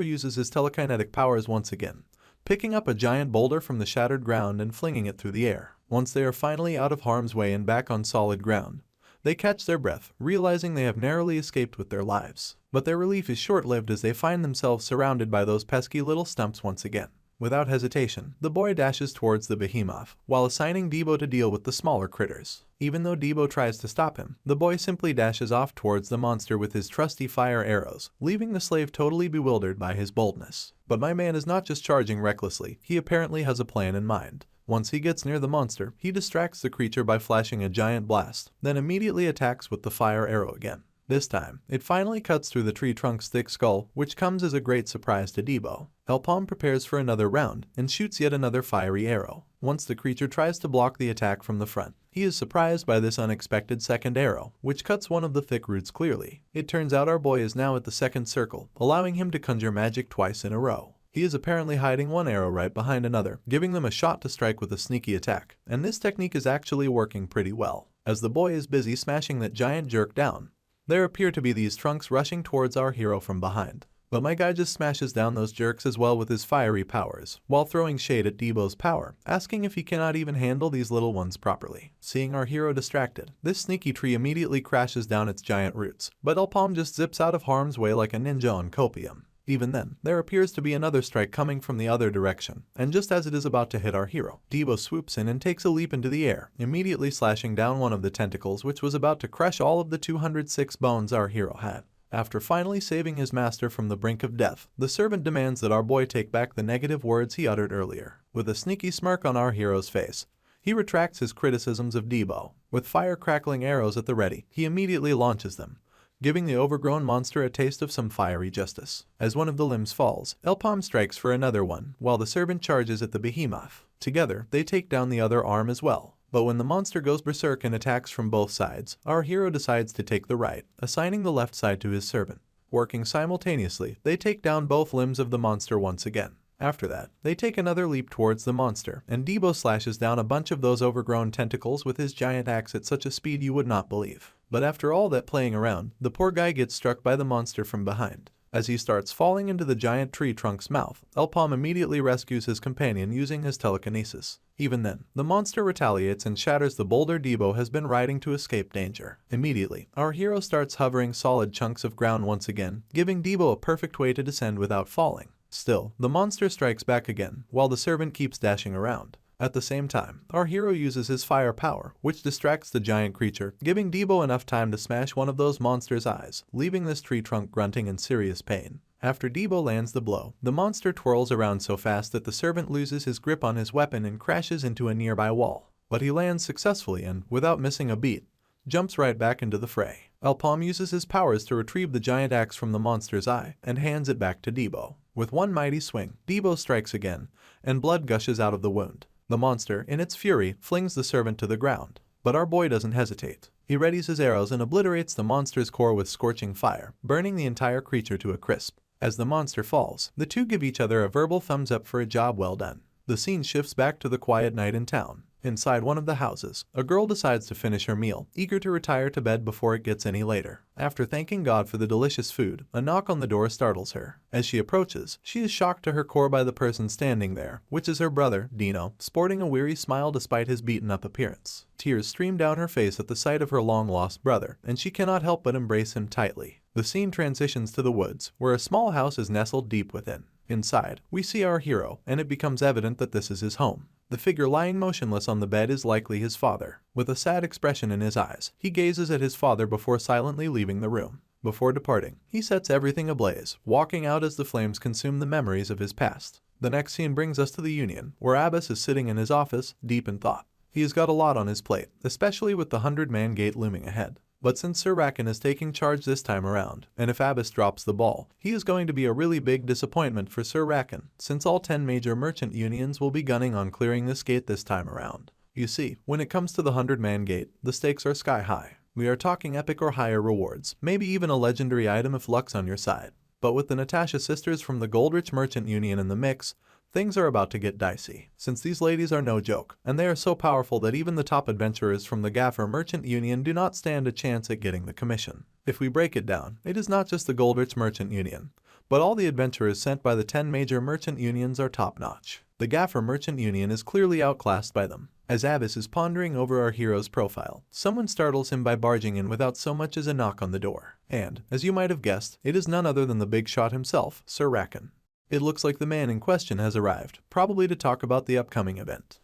uses his telekinetic powers once again, picking up a giant boulder from the shattered ground and flinging it through the air. Once they are finally out of harm's way and back on solid ground, they catch their breath, realizing they have narrowly escaped with their lives. But their relief is short-lived as they find themselves surrounded by those pesky little stumps once again. Without hesitation, the boy dashes towards the behemoth, while assigning Debo to deal with the smaller critters. Even though Debo tries to stop him, the boy simply dashes off towards the monster with his trusty fire arrows, leaving the slave totally bewildered by his boldness. But my man is not just charging recklessly, he apparently has a plan in mind. Once he gets near the monster, he distracts the creature by flashing a giant blast, then immediately attacks with the fire arrow again. This time, it finally cuts through the tree trunk's thick skull, which comes as a great surprise to Debo. Elpom prepares for another round, and shoots yet another fiery arrow. Once the creature tries to block the attack from the front, he is surprised by this unexpected second arrow, which cuts one of the thick roots clearly. It turns out our boy is now at the second circle, allowing him to conjure magic twice in a row. He is apparently hiding one arrow right behind another, giving them a shot to strike with a sneaky attack, and this technique is actually working pretty well. As the boy is busy smashing that giant jerk down, there appear to be these trunks rushing towards our hero from behind. But my guy just smashes down those jerks as well with his fiery powers, while throwing shade at Debo's power, asking if he cannot even handle these little ones properly. Seeing our hero distracted, this sneaky tree immediately crashes down its giant roots, but Elpom just zips out of harm's way like a ninja on copium. Even then, there appears to be another strike coming from the other direction, and just as it is about to hit our hero, Debo swoops in and takes a leap into the air, immediately slashing down one of the tentacles which was about to crush all of the 206 bones our hero had. After finally saving his master from the brink of death, the servant demands that our boy take back the negative words he uttered earlier. With a sneaky smirk on our hero's face, he retracts his criticisms of Debo. With fire-crackling arrows at the ready, he immediately launches them, giving the overgrown monster a taste of some fiery justice. As one of the limbs falls, Elpom strikes for another one, while the servant charges at the behemoth. Together, they take down the other arm as well. But when the monster goes berserk and attacks from both sides, our hero decides to take the right, assigning the left side to his servant. Working simultaneously, they take down both limbs of the monster once again. After that, they take another leap towards the monster, and Debo slashes down a bunch of those overgrown tentacles with his giant axe at such a speed you would not believe. But after all that playing around, the poor guy gets struck by the monster from behind. As he starts falling into the giant tree trunk's mouth, Elpom immediately rescues his companion using his telekinesis. Even then, the monster retaliates and shatters the boulder Debo has been riding to escape danger. Immediately, our hero starts hovering solid chunks of ground once again, giving Debo a perfect way to descend without falling. Still, the monster strikes back again, while the servant keeps dashing around. At the same time, our hero uses his fire power, which distracts the giant creature, giving Debo enough time to smash one of those monster's eyes, leaving this tree trunk grunting in serious pain. After Debo lands the blow, the monster twirls around so fast that the servant loses his grip on his weapon and crashes into a nearby wall. But he lands successfully and, without missing a beat, jumps right back into the fray. Elpom uses his powers to retrieve the giant axe from the monster's eye and hands it back to Debo. With one mighty swing, Debo strikes again, and blood gushes out of the wound. The monster, in its fury, flings the servant to the ground. But our boy doesn't hesitate. He readies his arrows and obliterates the monster's core with scorching fire, burning the entire creature to a crisp. As the monster falls, the two give each other a verbal thumbs up for a job well done. The scene shifts back to the quiet night in town. Inside one of the houses, a girl decides to finish her meal, eager to retire to bed before it gets any later. After thanking God for the delicious food, a knock on the door startles her. As she approaches, she is shocked to her core by the person standing there, which is her brother, Dino, sporting a weary smile despite his beaten-up appearance. Tears stream down her face at the sight of her long-lost brother, and she cannot help but embrace him tightly. The scene transitions to the woods, where a small house is nestled deep within. Inside, we see our hero, and it becomes evident that this is his home. The figure lying motionless on the bed is likely his father. With a sad expression in his eyes, he gazes at his father before silently leaving the room. Before departing, he sets everything ablaze, walking out as the flames consume the memories of his past. The next scene brings us to the Union, where Abbas is sitting in his office, deep in thought. He has got a lot on his plate, especially with the 100-man gate looming ahead. But since Sir Rakan is taking charge this time around, and if Abbas drops the ball, he is going to be a really big disappointment for Sir Rakan, since all 10 major merchant unions will be gunning on clearing this gate this time around. You see, when it comes to the 100-man gate, the stakes are sky high. We are talking epic or higher rewards, maybe even a legendary item if luck's on your side. But with the Natasha sisters from the Goldrich Merchant Union in the mix, things are about to get dicey, since these ladies are no joke, and they are so powerful that even the top adventurers from the Gaffer Merchant Union do not stand a chance at getting the commission. If we break it down, it is not just the Goldrich Merchant Union, but all the adventurers sent by the 10 major merchant unions are top-notch. The Gaffer Merchant Union is clearly outclassed by them. As Abbas is pondering over our hero's profile, someone startles him by barging in without so much as a knock on the door. And, as you might have guessed, it is none other than the big shot himself, Sir Rakan. It looks like the man in question has arrived, probably to talk about the upcoming event.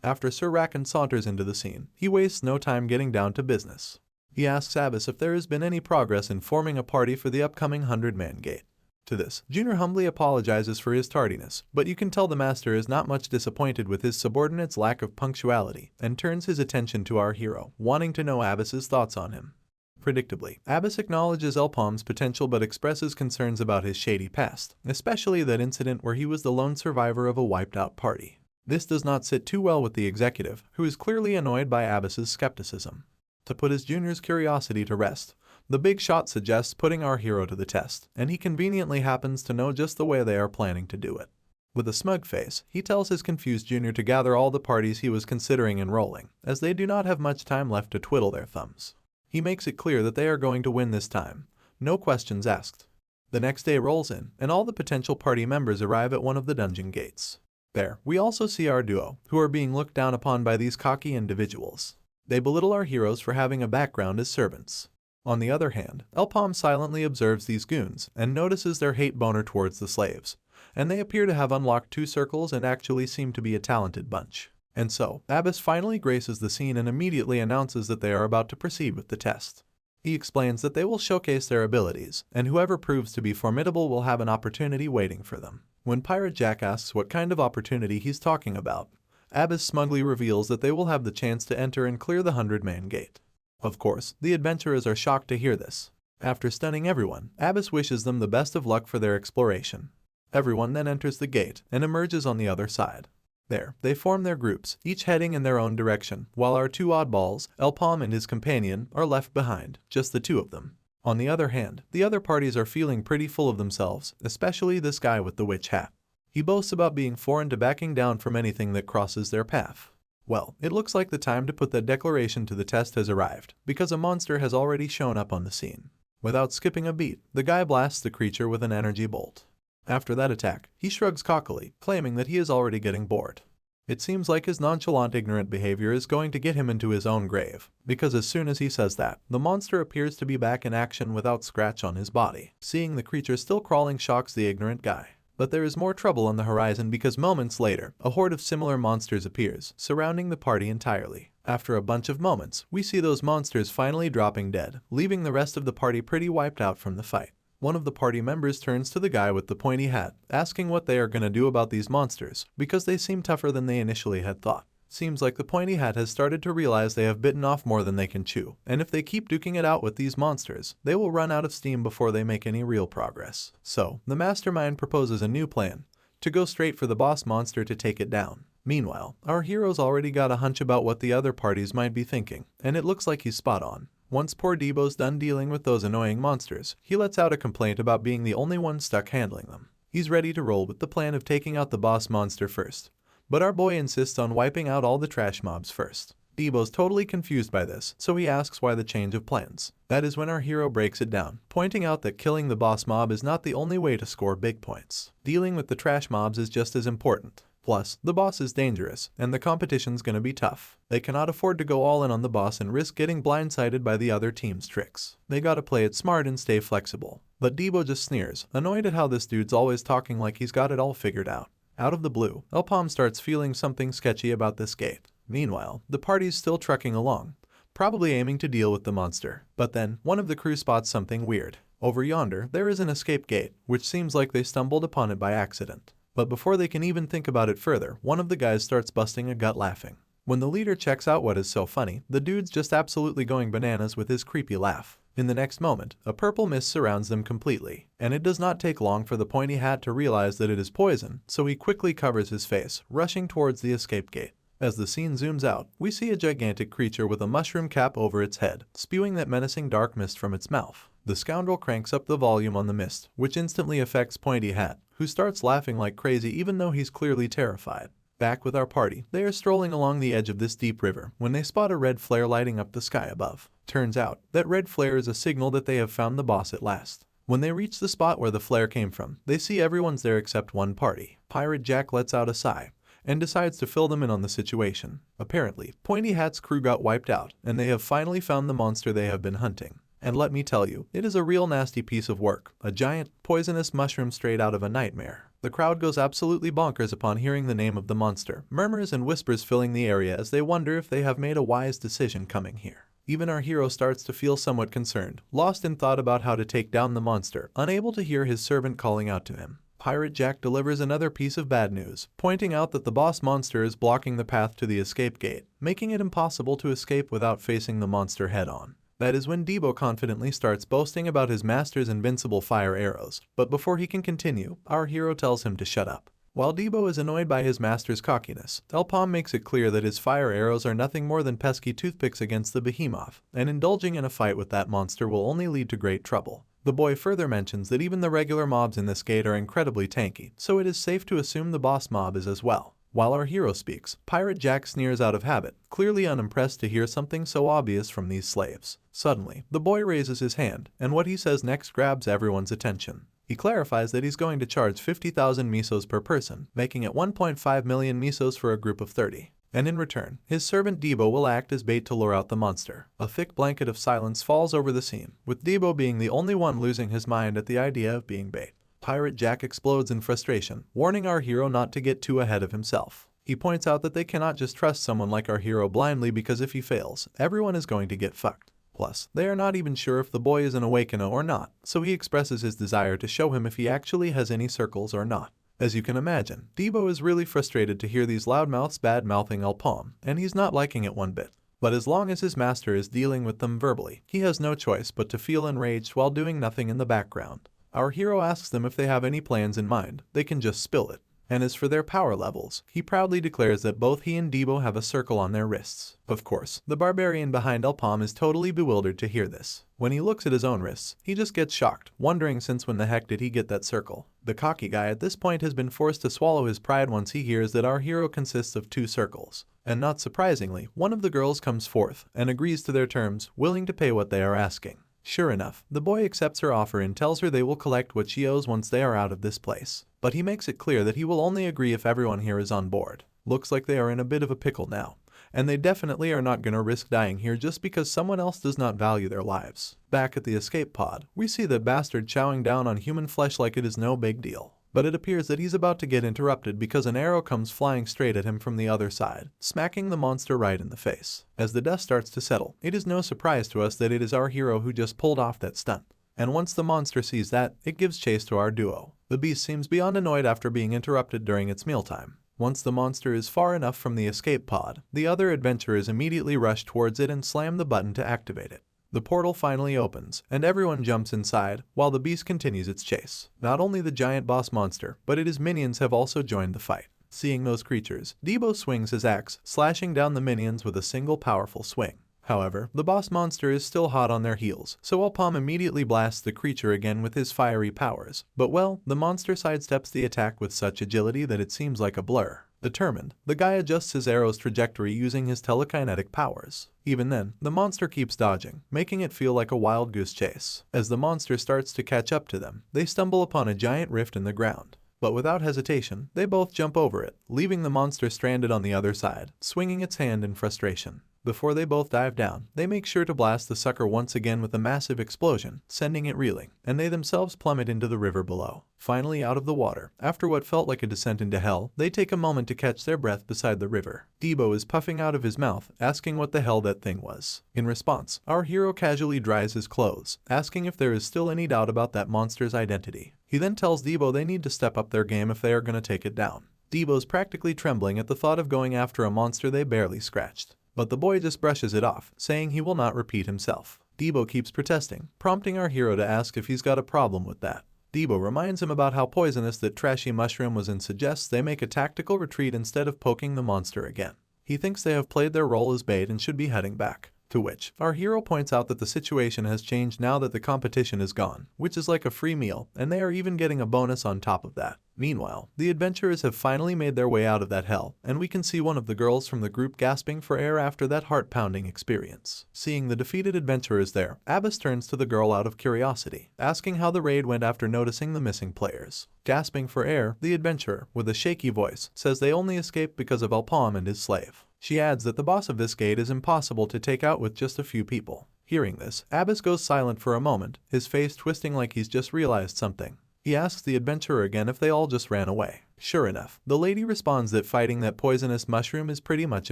After Sir Rakan saunters into the scene, he wastes no time getting down to business. He asks Abbas if there has been any progress in forming a party for the upcoming 100-man gate. To this, Junior humbly apologizes for his tardiness, but you can tell the master is not much disappointed with his subordinate's lack of punctuality, and turns his attention to our hero, wanting to know Abbas's thoughts on him. Predictably, Abbas acknowledges Elpom's potential but expresses concerns about his shady past, especially that incident where he was the lone survivor of a wiped-out party. This does not sit too well with the executive, who is clearly annoyed by Abbas's skepticism. To put his junior's curiosity to rest, the big shot suggests putting our hero to the test, and he conveniently happens to know just the way they are planning to do it. With a smug face, he tells his confused junior to gather all the parties he was considering enrolling, as they do not have much time left to twiddle their thumbs. He makes it clear that they are going to win this time, no questions asked. The next day rolls in, and all the potential party members arrive at one of the dungeon gates. There, we also see our duo, who are being looked down upon by these cocky individuals. They belittle our heroes for having a background as servants. On the other hand, Elpom silently observes these goons and notices their hate boner towards the slaves, and they appear to have unlocked 2 circles and actually seem to be a talented bunch. And so, Abbas finally graces the scene and immediately announces that they are about to proceed with the test. He explains that they will showcase their abilities, and whoever proves to be formidable will have an opportunity waiting for them. When Pirate Jack asks what kind of opportunity he's talking about, Abbas smugly reveals that they will have the chance to enter and clear the 100-man gate. Of course, the adventurers are shocked to hear this. After stunning everyone, Abbas wishes them the best of luck for their exploration. Everyone then enters the gate and emerges on the other side. There, they form their groups, each heading in their own direction, while our 2 oddballs, Elpom and his companion, are left behind, just the 2 of them. On the other hand, the other parties are feeling pretty full of themselves, especially this guy with the witch hat. He boasts about being foreign to backing down from anything that crosses their path. Well, it looks like the time to put that declaration to the test has arrived, because a monster has already shown up on the scene. Without skipping a beat, the guy blasts the creature with an energy bolt. After that attack, he shrugs cockily, claiming that he is already getting bored. It seems like his nonchalant, ignorant behavior is going to get him into his own grave, because as soon as he says that, the monster appears to be back in action without scratch on his body. Seeing the creature still crawling shocks the ignorant guy. But there is more trouble on the horizon because moments later, a horde of similar monsters appears, surrounding the party entirely. After a bunch of moments, we see those monsters finally dropping dead, leaving the rest of the party pretty wiped out from the fight. One of the party members turns to the guy with the pointy hat, asking what they are gonna do about these monsters, because they seem tougher than they initially had thought. Seems like the pointy hat has started to realize they have bitten off more than they can chew, and if they keep duking it out with these monsters, they will run out of steam before they make any real progress. So, the mastermind proposes a new plan, to go straight for the boss monster to take it down. Meanwhile, our hero's already got a hunch about what the other parties might be thinking, and it looks like he's spot on. Once poor Debo's done dealing with those annoying monsters, he lets out a complaint about being the only one stuck handling them. He's ready to roll with the plan of taking out the boss monster first. But our boy insists on wiping out all the trash mobs first. Debo's totally confused by this, so he asks why the change of plans. That is when our hero breaks it down, pointing out that killing the boss mob is not the only way to score big points. Dealing with the trash mobs is just as important. Plus, the boss is dangerous, and the competition's gonna be tough. They cannot afford to go all in on the boss and risk getting blindsided by the other team's tricks. They gotta play it smart and stay flexible. But Debo just sneers, annoyed at how this dude's always talking like he's got it all figured out. Out of the blue, Elpom starts feeling something sketchy about this gate. Meanwhile, the party's still trucking along, probably aiming to deal with the monster. But then, one of the crew spots something weird. Over yonder, there is an escape gate, which seems like they stumbled upon it by accident. But before they can even think about it further, one of the guys starts busting a gut laughing. When the leader checks out what is so funny, the dude's just absolutely going bananas with his creepy laugh. In the next moment, a purple mist surrounds them completely, and it does not take long for the pointy hat to realize that it is poison, so he quickly covers his face, rushing towards the escape gate. As the scene zooms out, we see a gigantic creature with a mushroom cap over its head, spewing that menacing dark mist from its mouth. The scoundrel cranks up the volume on the mist, which instantly affects Pointy Hat, who starts laughing like crazy even though he's clearly terrified. Back with our party, they are strolling along the edge of this deep river when they spot a red flare lighting up the sky above. Turns out, that red flare is a signal that they have found the boss at last. When they reach the spot where the flare came from, they see everyone's there except one party. Pirate Jack lets out a sigh and decides to fill them in on the situation. Apparently, Pointy Hat's crew got wiped out, and they have finally found the monster they have been hunting. And let me tell you, it is a real nasty piece of work, a giant, poisonous mushroom straight out of a nightmare. The crowd goes absolutely bonkers upon hearing the name of the monster, murmurs and whispers filling the area as they wonder if they have made a wise decision coming here. Even our hero starts to feel somewhat concerned, lost in thought about how to take down the monster, unable to hear his servant calling out to him. Pirate Jack delivers another piece of bad news, pointing out that the boss monster is blocking the path to the escape gate, making it impossible to escape without facing the monster head-on. That is when Debo confidently starts boasting about his master's invincible fire arrows, but before he can continue, our hero tells him to shut up. While Debo is annoyed by his master's cockiness, Elpom makes it clear that his fire arrows are nothing more than pesky toothpicks against the behemoth, and indulging in a fight with that monster will only lead to great trouble. The boy further mentions that even the regular mobs in this gate are incredibly tanky, so it is safe to assume the boss mob is as well. While our hero speaks, Pirate Jack sneers out of habit, clearly unimpressed to hear something so obvious from these slaves. Suddenly, the boy raises his hand, and what he says next grabs everyone's attention. He clarifies that he's going to charge 50,000 misos per person, making it 1.5 million misos for a group of 30. And in return, his servant Debo will act as bait to lure out the monster. A thick blanket of silence falls over the scene, with Debo being the only one losing his mind at the idea of being bait. Pirate Jack explodes in frustration, warning our hero not to get too ahead of himself. He points out that they cannot just trust someone like our hero blindly because if he fails, everyone is going to get fucked. Plus, they are not even sure if the boy is an awakener or not, so he expresses his desire to show him if he actually has any circles or not. As you can imagine, Debo is really frustrated to hear these loudmouths bad-mouthing Elpom, and he's not liking it one bit. But as long as his master is dealing with them verbally, he has no choice but to feel enraged while doing nothing in the background. Our hero asks them if they have any plans in mind, they can just spill it. And as for their power levels, he proudly declares that both he and Debo have a circle on their wrists. Of course, the barbarian behind Elpom is totally bewildered to hear this. When he looks at his own wrists, he just gets shocked, wondering since when the heck did he get that circle. The cocky guy at this point has been forced to swallow his pride once he hears that our hero consists of 2 circles. And not surprisingly, one of the girls comes forth and agrees to their terms, willing to pay what they are asking. Sure enough, the boy accepts her offer and tells her they will collect what she owes once they are out of this place. But he makes it clear that he will only agree if everyone here is on board. Looks like they are in a bit of a pickle now, and they definitely are not gonna risk dying here just because someone else does not value their lives. Back at the escape pod, we see that bastard chowing down on human flesh like it is no big deal. but it appears that he's about to get interrupted because an arrow comes flying straight at him from the other side, smacking the monster right in the face. As the dust starts to settle, it is no surprise to us that it is our hero who just pulled off that stunt. And once the monster sees that, it gives chase to our duo. The beast seems beyond annoyed after being interrupted during its mealtime. Once the monster is far enough from the escape pod, the other adventurers immediately rush towards it and slam the button to activate it. The portal finally opens, and everyone jumps inside, while the beast continues its chase. Not only the giant boss monster, but his minions have also joined the fight. Seeing those creatures, Debo swings his axe, slashing down the minions with a single powerful swing. However, the boss monster is still hot on their heels, so Alpom immediately blasts the creature again with his fiery powers. But well, the monster sidesteps the attack with such agility that it seems like a blur. Determined, the guy adjusts his arrow's trajectory using his telekinetic powers. Even then, the monster keeps dodging, making it feel like a wild goose chase. As the monster starts to catch up to them, they stumble upon a giant rift in the ground. But without hesitation, they both jump over it, leaving the monster stranded on the other side, swinging its hand in frustration. Before they both dive down, they make sure to blast the sucker once again with a massive explosion, sending it reeling, and they themselves plummet into the river below. Finally out of the water, after what felt like a descent into hell, they take a moment to catch their breath beside the river. Debo is puffing out of his mouth, asking what the hell that thing was. In response, our hero casually dries his clothes, asking if there is still any doubt about that monster's identity. He then tells Debo they need to step up their game if they are going to take it down. Debo's practically trembling at the thought of going after a monster they barely scratched. But the boy just brushes it off, saying he will not repeat himself. Debo keeps protesting, prompting our hero to ask if he's got a problem with that. Debo reminds him about how poisonous that trashy mushroom was and suggests they make a tactical retreat instead of poking the monster again. He thinks they have played their role as bait and should be heading back. To which, our hero points out that the situation has changed now that the competition is gone, which is like a free meal, and they are even getting a bonus on top of that. Meanwhile, the adventurers have finally made their way out of that hell, and we can see one of the girls from the group gasping for air after that heart-pounding experience. Seeing the defeated adventurers there, Abbas turns to the girl out of curiosity, asking how the raid went after noticing the missing players. Gasping for air, the adventurer, with a shaky voice, says they only escaped because of Alpom and his slave. She adds that the boss of this gate is impossible to take out with just a few people. Hearing this, Abbas goes silent for a moment, his face twisting like he's just realized something. He asks the adventurer again if they all just ran away. Sure enough, the lady responds that fighting that poisonous mushroom is pretty much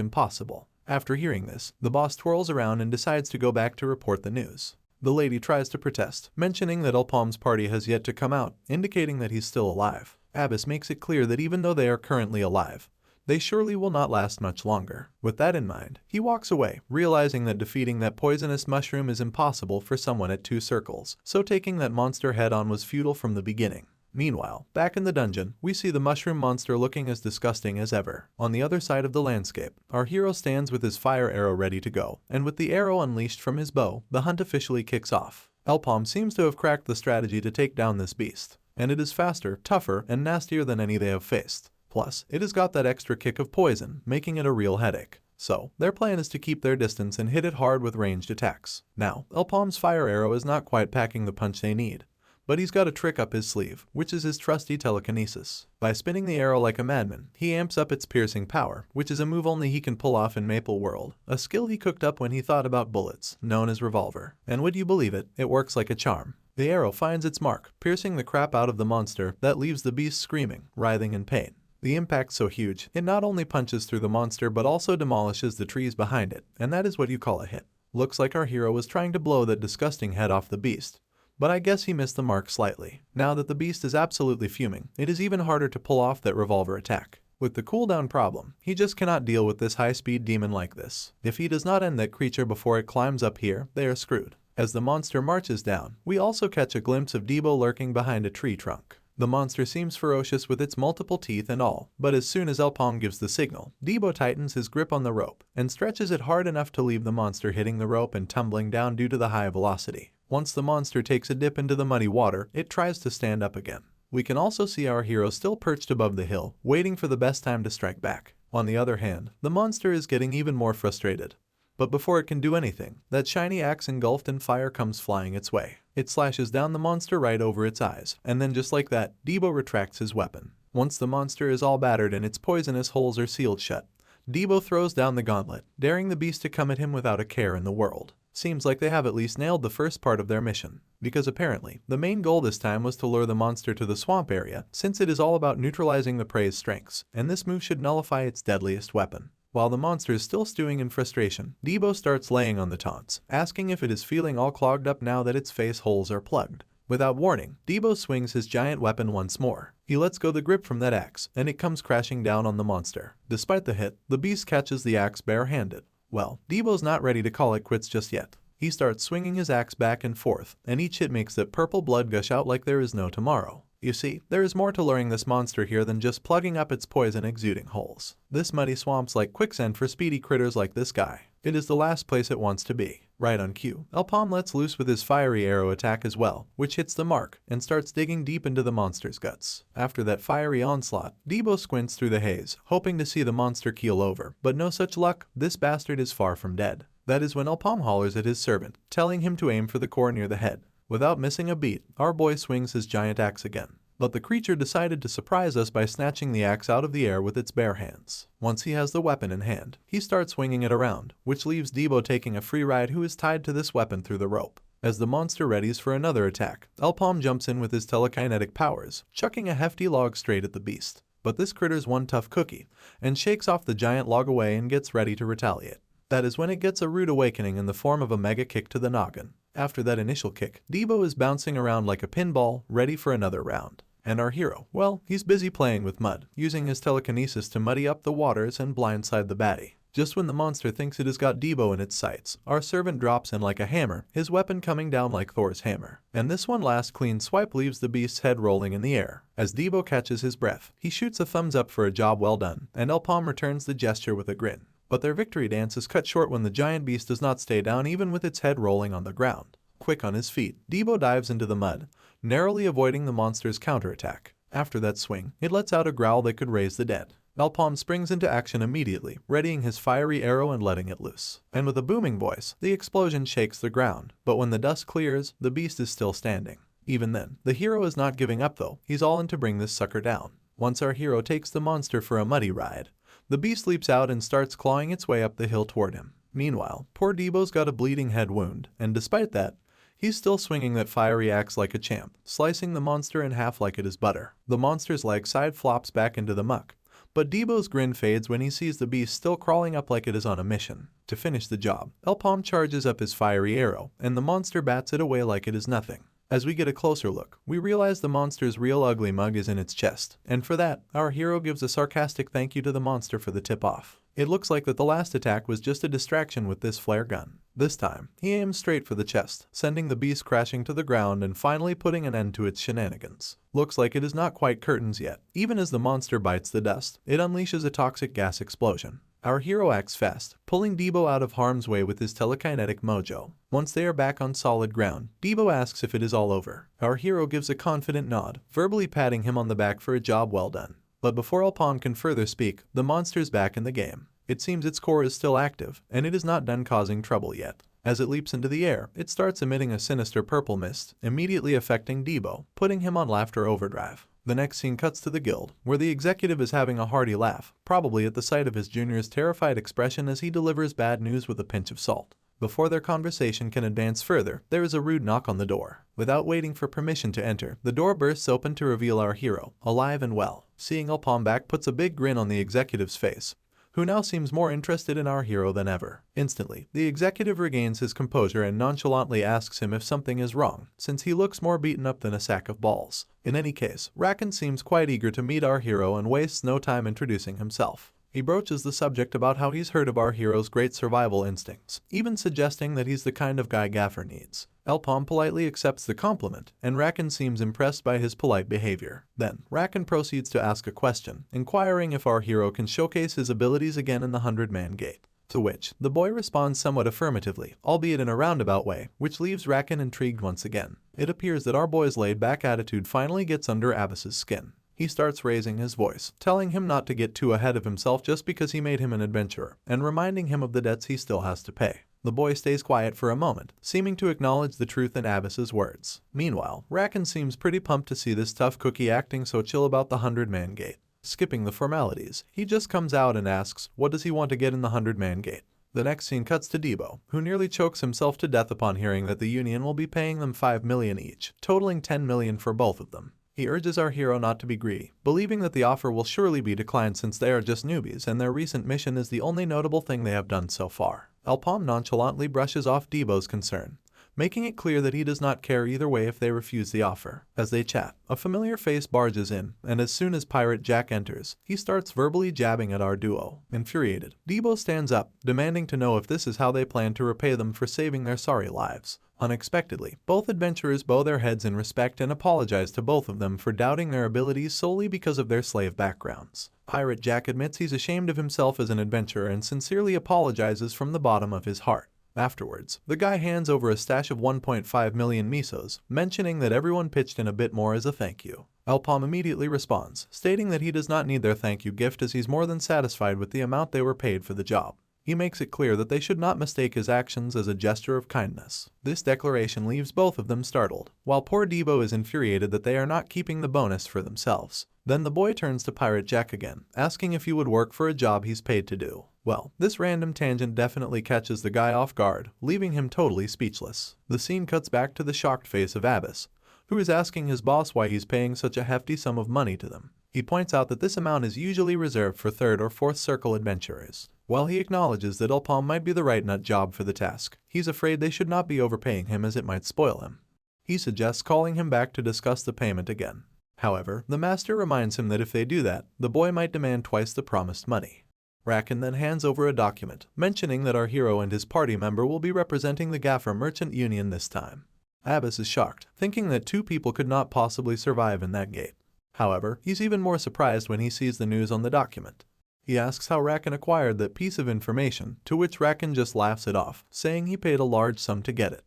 impossible. After hearing this, the boss twirls around and decides to go back to report the news. The lady tries to protest, mentioning that Alpom's party has yet to come out, indicating that he's still alive. Abbas makes it clear that even though they are currently alive, they surely will not last much longer. With that in mind, he walks away, realizing that defeating that poisonous mushroom is impossible for someone at 2 circles, so taking that monster head-on was futile from the beginning. Meanwhile, back in the dungeon, we see the mushroom monster looking as disgusting as ever. On the other side of the landscape, our hero stands with his fire arrow ready to go, and with the arrow unleashed from his bow, the hunt officially kicks off. Alpom seems to have cracked the strategy to take down this beast, and it is faster, tougher, and nastier than any they have faced. Plus, it has got that extra kick of poison, making it a real headache. So, their plan is to keep their distance and hit it hard with ranged attacks. Now, Alpom's fire arrow is not quite packing the punch they need, but he's got a trick up his sleeve, which is his trusty telekinesis. By spinning the arrow like a madman, he amps up its piercing power, which is a move only he can pull off in Maple World, a skill he cooked up when he thought about bullets, known as revolver. And would you believe it, it works like a charm. The arrow finds its mark, piercing the crap out of the monster that leaves the beast screaming, writhing in pain. The impact's so huge, it not only punches through the monster but also demolishes the trees behind it, and that is what you call a hit. Looks like our hero was trying to blow that disgusting head off the beast, but I guess he missed the mark slightly. Now that the beast is absolutely fuming, it is even harder to pull off that revolver attack. With the cooldown problem, he just cannot deal with this high-speed demon like this. If he does not end that creature before it climbs up here, they are screwed. As the monster marches down, we also catch a glimpse of Debo lurking behind a tree trunk. The monster seems ferocious with its multiple teeth and all, but as soon as Alpom gives the signal, Debo tightens his grip on the rope and stretches it hard enough to leave the monster hitting the rope and tumbling down due to the high velocity. Once the monster takes a dip into the muddy water, it tries to stand up again. We can also see our hero still perched above the hill, waiting for the best time to strike back. On the other hand, the monster is getting even more frustrated. But before it can do anything, that shiny axe engulfed in fire comes flying its way. It slashes down the monster right over its eyes, and then just like that, Debo retracts his weapon. Once the monster is all battered and its poisonous holes are sealed shut, Debo throws down the gauntlet, daring the beast to come at him without a care in the world. Seems like they have at least nailed the first part of their mission, because apparently, the main goal this time was to lure the monster to the swamp area, since it is all about neutralizing the prey's strengths, and this move should nullify its deadliest weapon. While the monster is still stewing in frustration, Debo starts laying on the taunts, asking if it is feeling all clogged up now that its face holes are plugged. Without warning, Debo swings his giant weapon once more. He lets go the grip from that axe, and it comes crashing down on the monster. Despite the hit, the beast catches the axe barehanded. Well, Debo's not ready to call it quits just yet. He starts swinging his axe back and forth, and each hit makes that purple blood gush out like there is no tomorrow. You see, there is more to luring this monster here than just plugging up its poison exuding holes. This muddy swamp's like quicksand for speedy critters like this guy. It is the last place it wants to be. Right on cue, Alpom lets loose with his fiery arrow attack as well, which hits the mark and starts digging deep into the monster's guts. After that fiery onslaught, Debo squints through the haze, hoping to see the monster keel over, but no such luck, this bastard is far from dead. That is when Alpom hollers at his servant, telling him to aim for the core near the head. Without missing a beat, our boy swings his giant axe again. But the creature decided to surprise us by snatching the axe out of the air with its bare hands. Once he has the weapon in hand, he starts swinging it around, which leaves Debo taking a free ride who is tied to this weapon through the rope. As the monster readies for another attack, Alpom jumps in with his telekinetic powers, chucking a hefty log straight at the beast. But this critter's one tough cookie, and shakes off the giant log away and gets ready to retaliate. That is when it gets a rude awakening in the form of a mega kick to the noggin. After that initial kick, Debo is bouncing around like a pinball, ready for another round. And our hero, well, he's busy playing with mud, using his telekinesis to muddy up the waters and blindside the baddie. Just when the monster thinks it has got Debo in its sights, our servant drops in like a hammer, his weapon coming down like Thor's hammer. And this one last clean swipe leaves the beast's head rolling in the air. As Debo catches his breath, he shoots a thumbs up for a job well done, and Alpom returns the gesture with a grin. But their victory dance is cut short when the giant beast does not stay down even with its head rolling on the ground. Quick on his feet, Debo dives into the mud, narrowly avoiding the monster's counterattack. After that swing, it lets out a growl that could raise the dead. Alpom springs into action immediately, readying his fiery arrow and letting it loose. And with a booming voice, the explosion shakes the ground, but when the dust clears, the beast is still standing. Even then, the hero is not giving up though, he's all in to bring this sucker down. Once our hero takes the monster for a muddy ride, the beast leaps out and starts clawing its way up the hill toward him. Meanwhile, poor Debo's got a bleeding head wound, and despite that, he's still swinging that fiery axe like a champ, slicing the monster in half like it is butter. The monster's leg side flops back into the muck, but Debo's grin fades when he sees the beast still crawling up like it is on a mission. To finish the job, Alpom charges up his fiery arrow, and the monster bats it away like it is nothing. As we get a closer look, we realize the monster's real ugly mug is in its chest, and for that, our hero gives a sarcastic thank you to the monster for the tip-off. It looks like that the last attack was just a distraction with this flare gun. This time, he aims straight for the chest, sending the beast crashing to the ground and finally putting an end to its shenanigans. Looks like it is not quite curtains yet. Even as the monster bites the dust, it unleashes a toxic gas explosion. Our hero acts fast, pulling Debo out of harm's way with his telekinetic mojo. Once they are back on solid ground, Debo asks if it is all over. Our hero gives a confident nod, verbally patting him on the back for a job well done. But before Alpom can further speak, the monster's back in the game. It seems its core is still active, and it is not done causing trouble yet. As it leaps into the air, it starts emitting a sinister purple mist, immediately affecting Debo, putting him on laughter overdrive. The next scene cuts to the guild, where the executive is having a hearty laugh, probably at the sight of his junior's terrified expression as he delivers bad news with a pinch of salt. Before their conversation can advance further, there is a rude knock on the door. Without waiting for permission to enter, the door bursts open to reveal our hero, alive and well. Seeing Alpom back puts a big grin on the executive's face, who now seems more interested in our hero than ever. Instantly, the executive regains his composure and nonchalantly asks him if something is wrong, since he looks more beaten up than a sack of balls. In any case, Rakan seems quite eager to meet our hero and wastes no time introducing himself. He broaches the subject about how he's heard of our hero's great survival instincts, even suggesting that he's the kind of guy Gaffer needs. Alpom politely accepts the compliment, and Rakan seems impressed by his polite behavior. Then, Rakan proceeds to ask a question, inquiring if our hero can showcase his abilities again in the 100-man gate. To which, the boy responds somewhat affirmatively, albeit in a roundabout way, which leaves Rakan intrigued once again. It appears that our boy's laid-back attitude finally gets under Abbas's skin. He starts raising his voice, telling him not to get too ahead of himself just because he made him an adventurer, and reminding him of the debts he still has to pay. The boy stays quiet for a moment, seeming to acknowledge the truth in Abbas's words. Meanwhile, Rakan seems pretty pumped to see this tough cookie acting so chill about the 100-man gate. Skipping the formalities, he just comes out and asks, what does he want to get in the 100-man gate? The next scene cuts to Debo, who nearly chokes himself to death upon hearing that the union will be paying them 5 million each, totaling 10 million for both of them. He urges our hero not to be greedy, believing that the offer will surely be declined since they are just newbies and their recent mission is the only notable thing they have done so far. Alpom nonchalantly brushes off Debo's concern, making it clear that he does not care either way if they refuse the offer. As they chat, a familiar face barges in, and as soon as Pirate Jack enters, he starts verbally jabbing at our duo. Infuriated, Debo stands up, demanding to know if this is how they plan to repay them for saving their sorry lives. Unexpectedly, both adventurers bow their heads in respect and apologize to both of them for doubting their abilities solely because of their slave backgrounds. Pirate Jack admits he's ashamed of himself as an adventurer and sincerely apologizes from the bottom of his heart. Afterwards, the guy hands over a stash of 1.5 million misos, mentioning that everyone pitched in a bit more as a thank you. Alpom immediately responds, stating that he does not need their thank you gift as he's more than satisfied with the amount they were paid for the job. He makes it clear that they should not mistake his actions as a gesture of kindness. This declaration leaves both of them startled, while poor Debo is infuriated that they are not keeping the bonus for themselves. Then the boy turns to Pirate Jack again, asking if he would work for a job he's paid to do. Well, this random tangent definitely catches the guy off guard, leaving him totally speechless. The scene cuts back to the shocked face of Abbas, who is asking his boss why he's paying such a hefty sum of money to them. He points out that this amount is usually reserved for 3rd or 4th circle adventurers. While he acknowledges that Alpom might be the right nut job for the task, he's afraid they should not be overpaying him as it might spoil him. He suggests calling him back to discuss the payment again. However, the master reminds him that if they do that, the boy might demand twice the promised money. Rakan then hands over a document, mentioning that our hero and his party member will be representing the Gaffer Merchant Union this time. Abbas is shocked, thinking that 2 people could not possibly survive in that gate. However, he's even more surprised when he sees the news on the document. He asks how Rakan acquired that piece of information, to which Rakan just laughs it off, saying he paid a large sum to get it.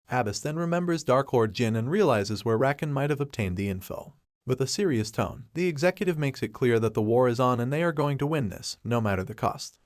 Abbas then remembers Dark Lord Jin and realizes where Rakan might have obtained the info. With a serious tone, the executive makes it clear that the war is on and they are going to win this, no matter the cost.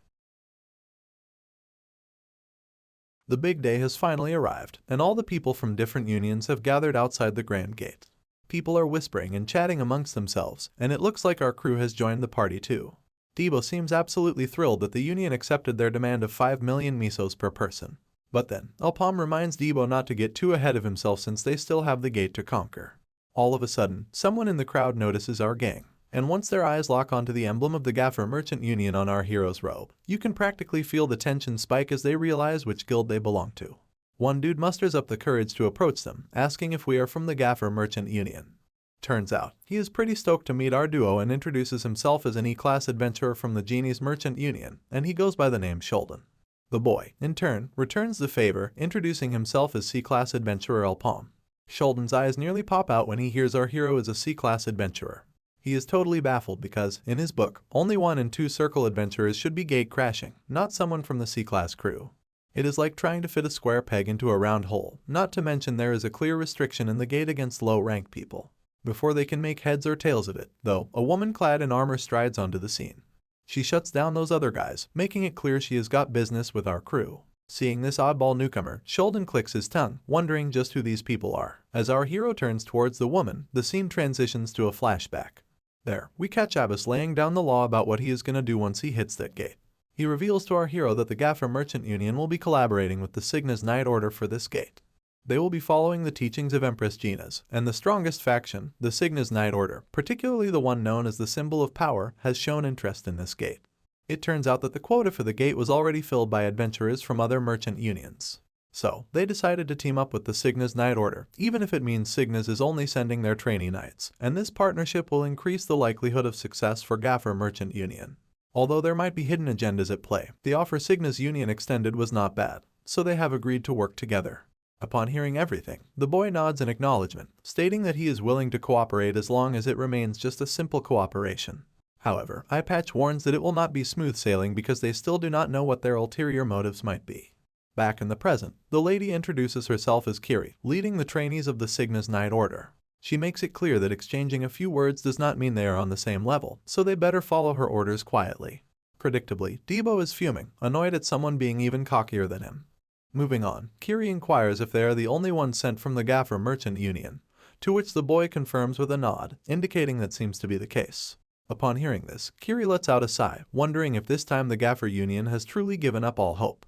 The big day has finally arrived, and all the people from different unions have gathered outside the Grand Gate. People are whispering and chatting amongst themselves, and it looks like our crew has joined the party too. Debo seems absolutely thrilled that the union accepted their demand of 5 million misos per person. But then, Alpom reminds Debo not to get too ahead of himself since they still have the gate to conquer. All of a sudden, someone in the crowd notices our gang, and once their eyes lock onto the emblem of the Gaffer Merchant Union on our hero's robe, you can practically feel the tension spike as they realize which guild they belong to. One dude musters up the courage to approach them, asking if we are from the Gaffer Merchant Union. Turns out, he is pretty stoked to meet our duo and introduces himself as an E-class adventurer from the Genie's Merchant Union, and he goes by the name Sheldon. The boy, in turn, returns the favor, introducing himself as C-class adventurer Alpom. Sheldon's eyes nearly pop out when he hears our hero is a C-class adventurer. He is totally baffled because, in his book, only 1 and 2 circle adventurers should be gate crashing, not someone from the C-class crew. It is like trying to fit a square peg into a round hole, not to mention there is a clear restriction in the gate against low-rank people. Before they can make heads or tails of it, though, a woman clad in armor strides onto the scene. She shuts down those other guys, making it clear she has got business with our crew. Seeing this oddball newcomer, Sheldon clicks his tongue, wondering just who these people are. As our hero turns towards the woman, the scene transitions to a flashback. There, we catch Abbas laying down the law about what he is gonna do once he hits that gate. He reveals to our hero that the Gaffer Merchant Union will be collaborating with the Cygna's Night Order for this gate. They will be following the teachings of Empress Gina's, and the strongest faction, the Cygna's Night Order, particularly the one known as the Symbol of Power, has shown interest in this gate. It turns out that the quota for the gate was already filled by adventurers from other merchant unions. So, they decided to team up with the Cygna's Night Order, even if it means Cygna's is only sending their trainee knights, and this partnership will increase the likelihood of success for Gaffer Merchant Union. Although there might be hidden agendas at play, the offer Cygna's Union extended was not bad, so they have agreed to work together. Upon hearing everything, the boy nods in acknowledgement, stating that he is willing to cooperate as long as it remains just a simple cooperation. However, Eye Patch warns that it will not be smooth sailing because they still do not know what their ulterior motives might be. Back in the present, the lady introduces herself as Kiri, leading the trainees of the Cygna's Night Order. She makes it clear that exchanging a few words does not mean they are on the same level, so they better follow her orders quietly. Predictably, Debo is fuming, annoyed at someone being even cockier than him. Moving on, Kiri inquires if they are the only ones sent from the Gaffer Merchant Union, to which the boy confirms with a nod, indicating that seems to be the case. Upon hearing this, Kiri lets out a sigh, wondering if this time the Gaffer Union has truly given up all hope.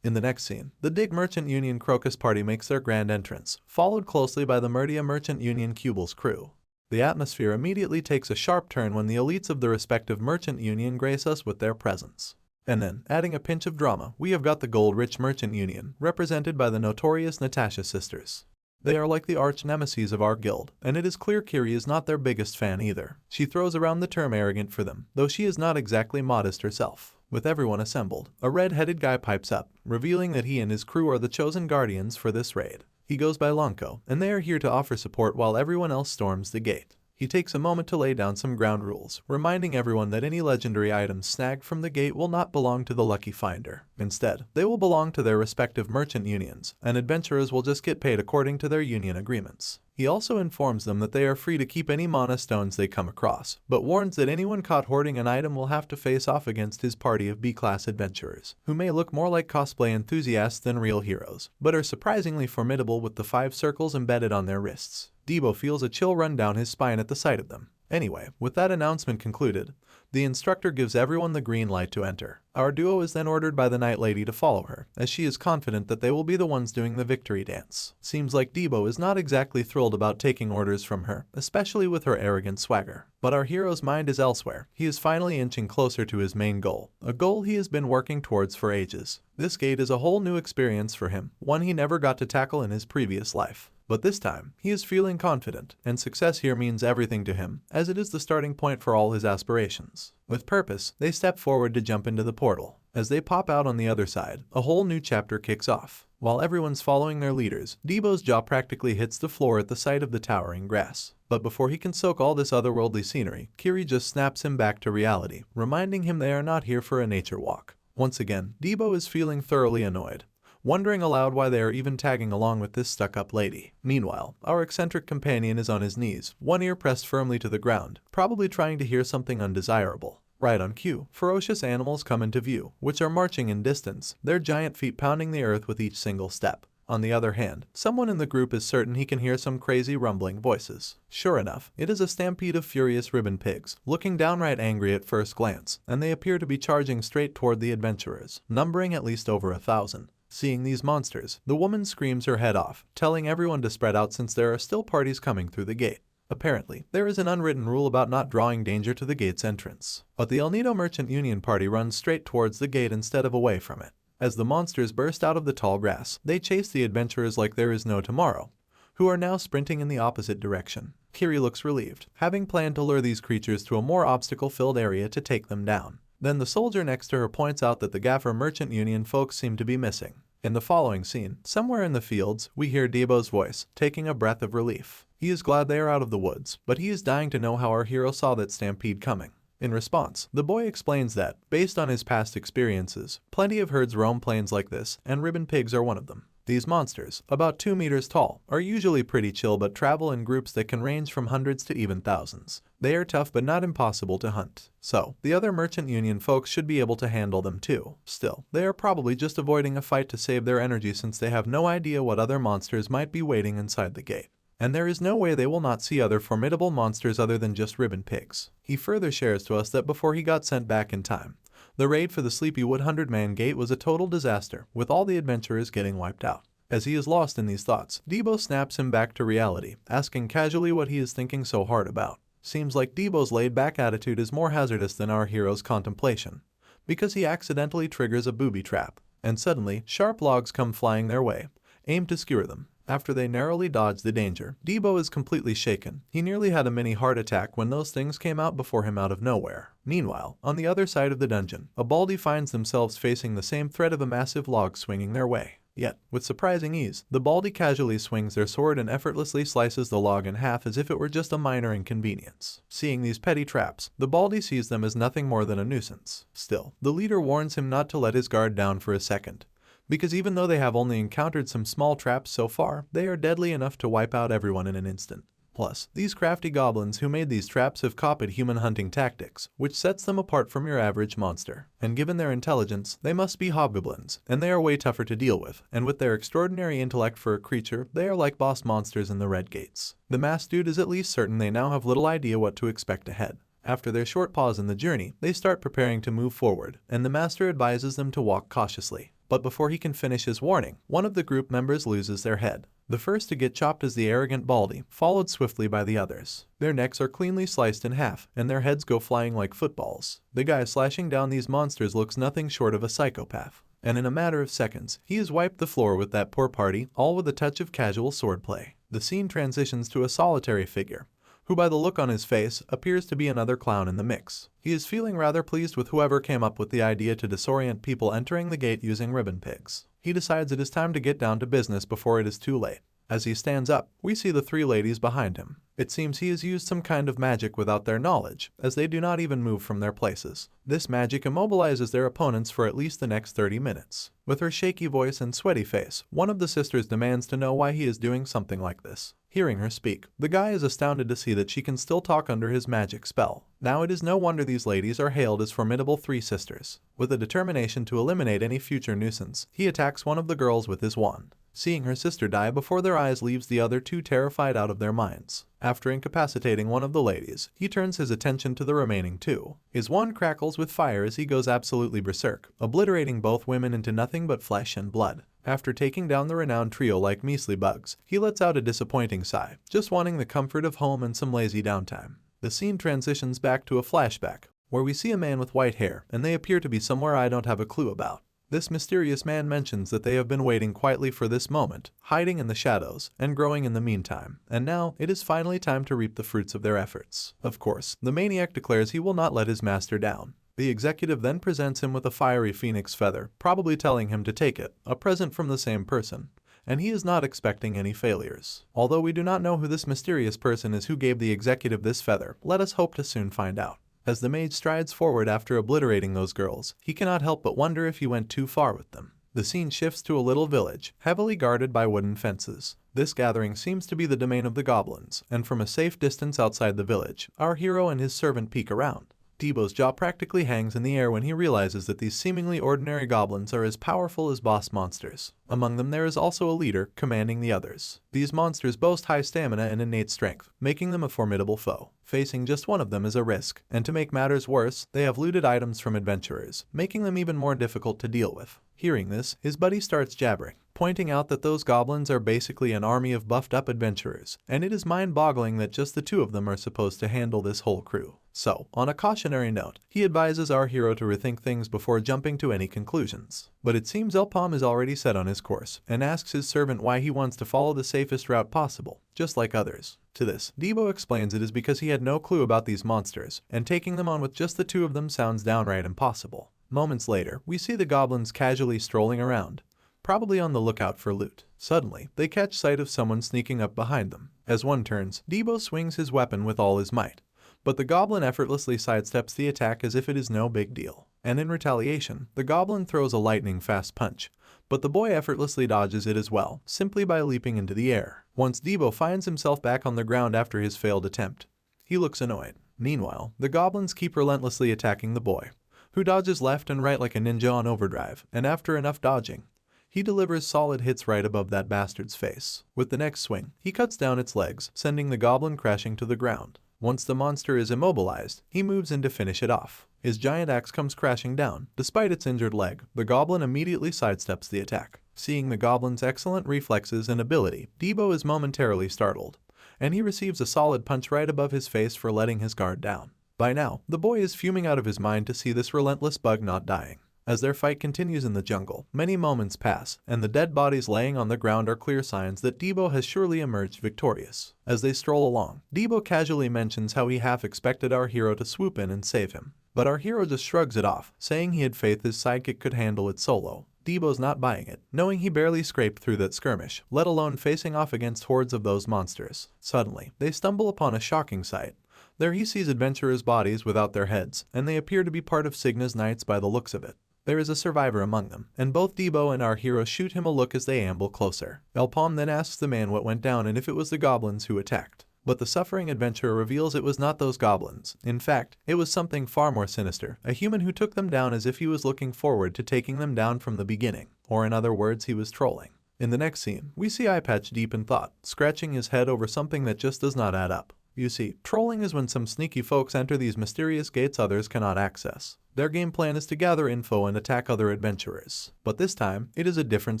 In the next scene, the Dig Merchant Union Crocus party makes their grand entrance, followed closely by the Murdia Merchant Union Cubal's crew. The atmosphere immediately takes a sharp turn when the elites of the respective merchant union grace us with their presence. And then, adding a pinch of drama, we have got the Gold Rich Merchant Union, represented by the notorious Natasha sisters. They are like the arch nemesis of our guild, and it is clear Kiri is not their biggest fan either. She throws around the term arrogant for them, though she is not exactly modest herself. With everyone assembled, a red-headed guy pipes up, revealing that he and his crew are the chosen guardians for this raid. He goes by Lonko, and they are here to offer support while everyone else storms the gate. He takes a moment to lay down some ground rules, reminding everyone that any legendary items snagged from the gate will not belong to the lucky finder. Instead, they will belong to their respective merchant unions, and adventurers will just get paid according to their union agreements. He also informs them that they are free to keep any mana stones they come across, but warns that anyone caught hoarding an item will have to face off against his party of B-class adventurers, who may look more like cosplay enthusiasts than real heroes, but are surprisingly formidable with the 5 circles embedded on their wrists. Debo feels a chill run down his spine at the sight of them. Anyway, with that announcement concluded, the instructor gives everyone the green light to enter. Our duo is then ordered by the Night Lady to follow her, as she is confident that they will be the ones doing the victory dance. Seems like Debo is not exactly thrilled about taking orders from her, especially with her arrogant swagger. But our hero's mind is elsewhere. He is finally inching closer to his main goal, a goal he has been working towards for ages. This gate is a whole new experience for him, one he never got to tackle in his previous life. But this time, he is feeling confident, and success here means everything to him, as it is the starting point for all his aspirations. With purpose, they step forward to jump into the portal. As they pop out on the other side, a whole new chapter kicks off. While everyone's following their leaders, Debo's jaw practically hits the floor at the sight of the towering grass. But before he can soak all this otherworldly scenery, Kiri just snaps him back to reality, reminding him they are not here for a nature walk. Once again, Debo is feeling thoroughly annoyed, wondering aloud why they are even tagging along with this stuck-up lady. Meanwhile, our eccentric companion is on his knees, one ear pressed firmly to the ground, probably trying to hear something undesirable. Right on cue, ferocious animals come into view, which are marching in distance, their giant feet pounding the earth with each single step. On the other hand, someone in the group is certain he can hear some crazy rumbling voices. Sure enough, it is a stampede of furious ribbon pigs, looking downright angry at first glance, and they appear to be charging straight toward the adventurers, numbering at least over 1,000. Seeing these monsters, the woman screams her head off, telling everyone to spread out since there are still parties coming through the gate. Apparently, there is an unwritten rule about not drawing danger to the gate's entrance. But the El Nido Merchant Union party runs straight towards the gate instead of away from it. As the monsters burst out of the tall grass, they chase the adventurers like there is no tomorrow, who are now sprinting in the opposite direction. Kiri looks relieved, having planned to lure these creatures to a more obstacle-filled area to take them down. Then the soldier next to her points out that the Gaffer Merchant Union folks seem to be missing. In the following scene, somewhere in the fields, we hear Debo's voice, taking a breath of relief. He is glad they are out of the woods, but he is dying to know how our hero saw that stampede coming. In response, the boy explains that, based on his past experiences, plenty of herds roam plains like this, and ribbon pigs are one of them. These monsters, about 2 meters tall, are usually pretty chill but travel in groups that can range from hundreds to even thousands. They are tough but not impossible to hunt. So, the other Merchant Union folks should be able to handle them too. Still, they are probably just avoiding a fight to save their energy since they have no idea what other monsters might be waiting inside the gate. And there is no way they will not see other formidable monsters other than just ribbon pigs. He further shares to us that before he got sent back in time, the raid for the Sleepywood 100-man gate was a total disaster, with all the adventurers getting wiped out. As he is lost in these thoughts, Debo snaps him back to reality, asking casually what he is thinking so hard about. Seems like Debo's laid-back attitude is more hazardous than our hero's contemplation, because he accidentally triggers a booby trap, and suddenly, sharp logs come flying their way, aimed to skewer them. After they narrowly dodge the danger, Debo is completely shaken. He nearly had a mini heart attack when those things came out before him out of nowhere. Meanwhile, on the other side of the dungeon, a Baldy finds themselves facing the same threat of a massive log swinging their way. Yet, with surprising ease, the Baldy casually swings their sword and effortlessly slices the log in half as if it were just a minor inconvenience. Seeing these petty traps, the Baldy sees them as nothing more than a nuisance. Still, the leader warns him not to let his guard down for a second, because even though they have only encountered some small traps so far, they are deadly enough to wipe out everyone in an instant. Plus, these crafty goblins who made these traps have copied human hunting tactics, which sets them apart from your average monster. And given their intelligence, they must be hobgoblins, and they are way tougher to deal with, and with their extraordinary intellect for a creature, they are like boss monsters in the Red Gates. The masked dude is at least certain they now have little idea what to expect ahead. After their short pause in the journey, they start preparing to move forward, and the master advises them to walk cautiously. But before he can finish his warning, one of the group members loses their head. The first to get chopped is the arrogant Baldy, followed swiftly by the others. Their necks are cleanly sliced in half, and their heads go flying like footballs. The guy slashing down these monsters looks nothing short of a psychopath. And in a matter of seconds, he has wiped the floor with that poor party, all with a touch of casual swordplay. The scene transitions to a solitary figure, who by the look on his face appears to be another clown in the mix. He is feeling rather pleased with whoever came up with the idea to disorient people entering the gate using ribbon pigs. He decides it is time to get down to business before it is too late. As he stands up, we see the three ladies behind him. It seems he has used some kind of magic without their knowledge, as they do not even move from their places. This magic immobilizes their opponents for at least the next 30 minutes. With her shaky voice and sweaty face, one of the sisters demands to know why he is doing something like this. Hearing her speak, the guy is astounded to see that she can still talk under his magic spell. Now it is no wonder these ladies are hailed as formidable three sisters. With a determination to eliminate any future nuisance, he attacks one of the girls with his wand. Seeing her sister die before their eyes leaves the other two terrified out of their minds. After incapacitating one of the ladies, he turns his attention to the remaining two. His wand crackles with fire as he goes absolutely berserk, obliterating both women into nothing but flesh and blood. After taking down the renowned trio like measly bugs, he lets out a disappointing sigh, just wanting the comfort of home and some lazy downtime. The scene transitions back to a flashback, where we see a man with white hair, and they appear to be somewhere I don't have a clue about. This mysterious man mentions that they have been waiting quietly for this moment, hiding in the shadows, and growing in the meantime, and now it is finally time to reap the fruits of their efforts. Of course, the maniac declares he will not let his master down. The executive then presents him with a fiery phoenix feather, probably telling him to take it, a present from the same person, and he is not expecting any failures. Although we do not know who this mysterious person is who gave the executive this feather, let us hope to soon find out. As the mage strides forward after obliterating those girls, he cannot help but wonder if he went too far with them. The scene shifts to a little village, heavily guarded by wooden fences. This gathering seems to be the domain of the goblins, and from a safe distance outside the village, our hero and his servant peek around. Debo's jaw practically hangs in the air when he realizes that these seemingly ordinary goblins are as powerful as boss monsters. Among them there is also a leader, commanding the others. These monsters boast high stamina and innate strength, making them a formidable foe. Facing just one of them is a risk, and to make matters worse, they have looted items from adventurers, making them even more difficult to deal with. Hearing this, his buddy starts jabbering, pointing out that those goblins are basically an army of buffed-up adventurers, and it is mind-boggling that just the two of them are supposed to handle this whole crew. So, on a cautionary note, he advises our hero to rethink things before jumping to any conclusions. But it seems Elpom is already set on his course, and asks his servant why he wants to follow the safest route possible, just like others. To this, Debo explains it is because he had no clue about these monsters, and taking them on with just the two of them sounds downright impossible. Moments later, we see the goblins casually strolling around, probably on the lookout for loot. Suddenly, they catch sight of someone sneaking up behind them. As one turns, Debo swings his weapon with all his might, but the goblin effortlessly sidesteps the attack as if it is no big deal. And in retaliation, the goblin throws a lightning-fast punch, but the boy effortlessly dodges it as well, simply by leaping into the air. Once Debo finds himself back on the ground after his failed attempt, he looks annoyed. Meanwhile, the goblins keep relentlessly attacking the boy, who dodges left and right like a ninja on overdrive, and after enough dodging, he delivers solid hits right above that bastard's face. With the next swing, he cuts down its legs, sending the goblin crashing to the ground. Once the monster is immobilized, he moves in to finish it off. His giant axe comes crashing down. Despite its injured leg, the goblin immediately sidesteps the attack. Seeing the goblin's excellent reflexes and ability, Debo is momentarily startled, and he receives a solid punch right above his face for letting his guard down. By now, the boy is fuming out of his mind to see this relentless bug not dying. As their fight continues in the jungle, many moments pass, and the dead bodies laying on the ground are clear signs that Debo has surely emerged victorious. As they stroll along, Debo casually mentions how he half expected our hero to swoop in and save him. But our hero just shrugs it off, saying he had faith his sidekick could handle it solo. Debo's not buying it, knowing he barely scraped through that skirmish, let alone facing off against hordes of those monsters. Suddenly, they stumble upon a shocking sight. There he sees adventurers' bodies without their heads, and they appear to be part of Cygna's knights by the looks of it. There is a survivor among them, and both Debo and our hero shoot him a look as they amble closer. Elpom then asks the man what went down and if it was the goblins who attacked. But the suffering adventurer reveals it was not those goblins. In fact, it was something far more sinister, a human who took them down as if he was looking forward to taking them down from the beginning, or in other words, he was trolling. In the next scene, we see Eyepatch deep in thought, scratching his head over something that just does not add up. You see, trolling is when some sneaky folks enter these mysterious gates others cannot access. Their game plan is to gather info and attack other adventurers. But this time, it is a different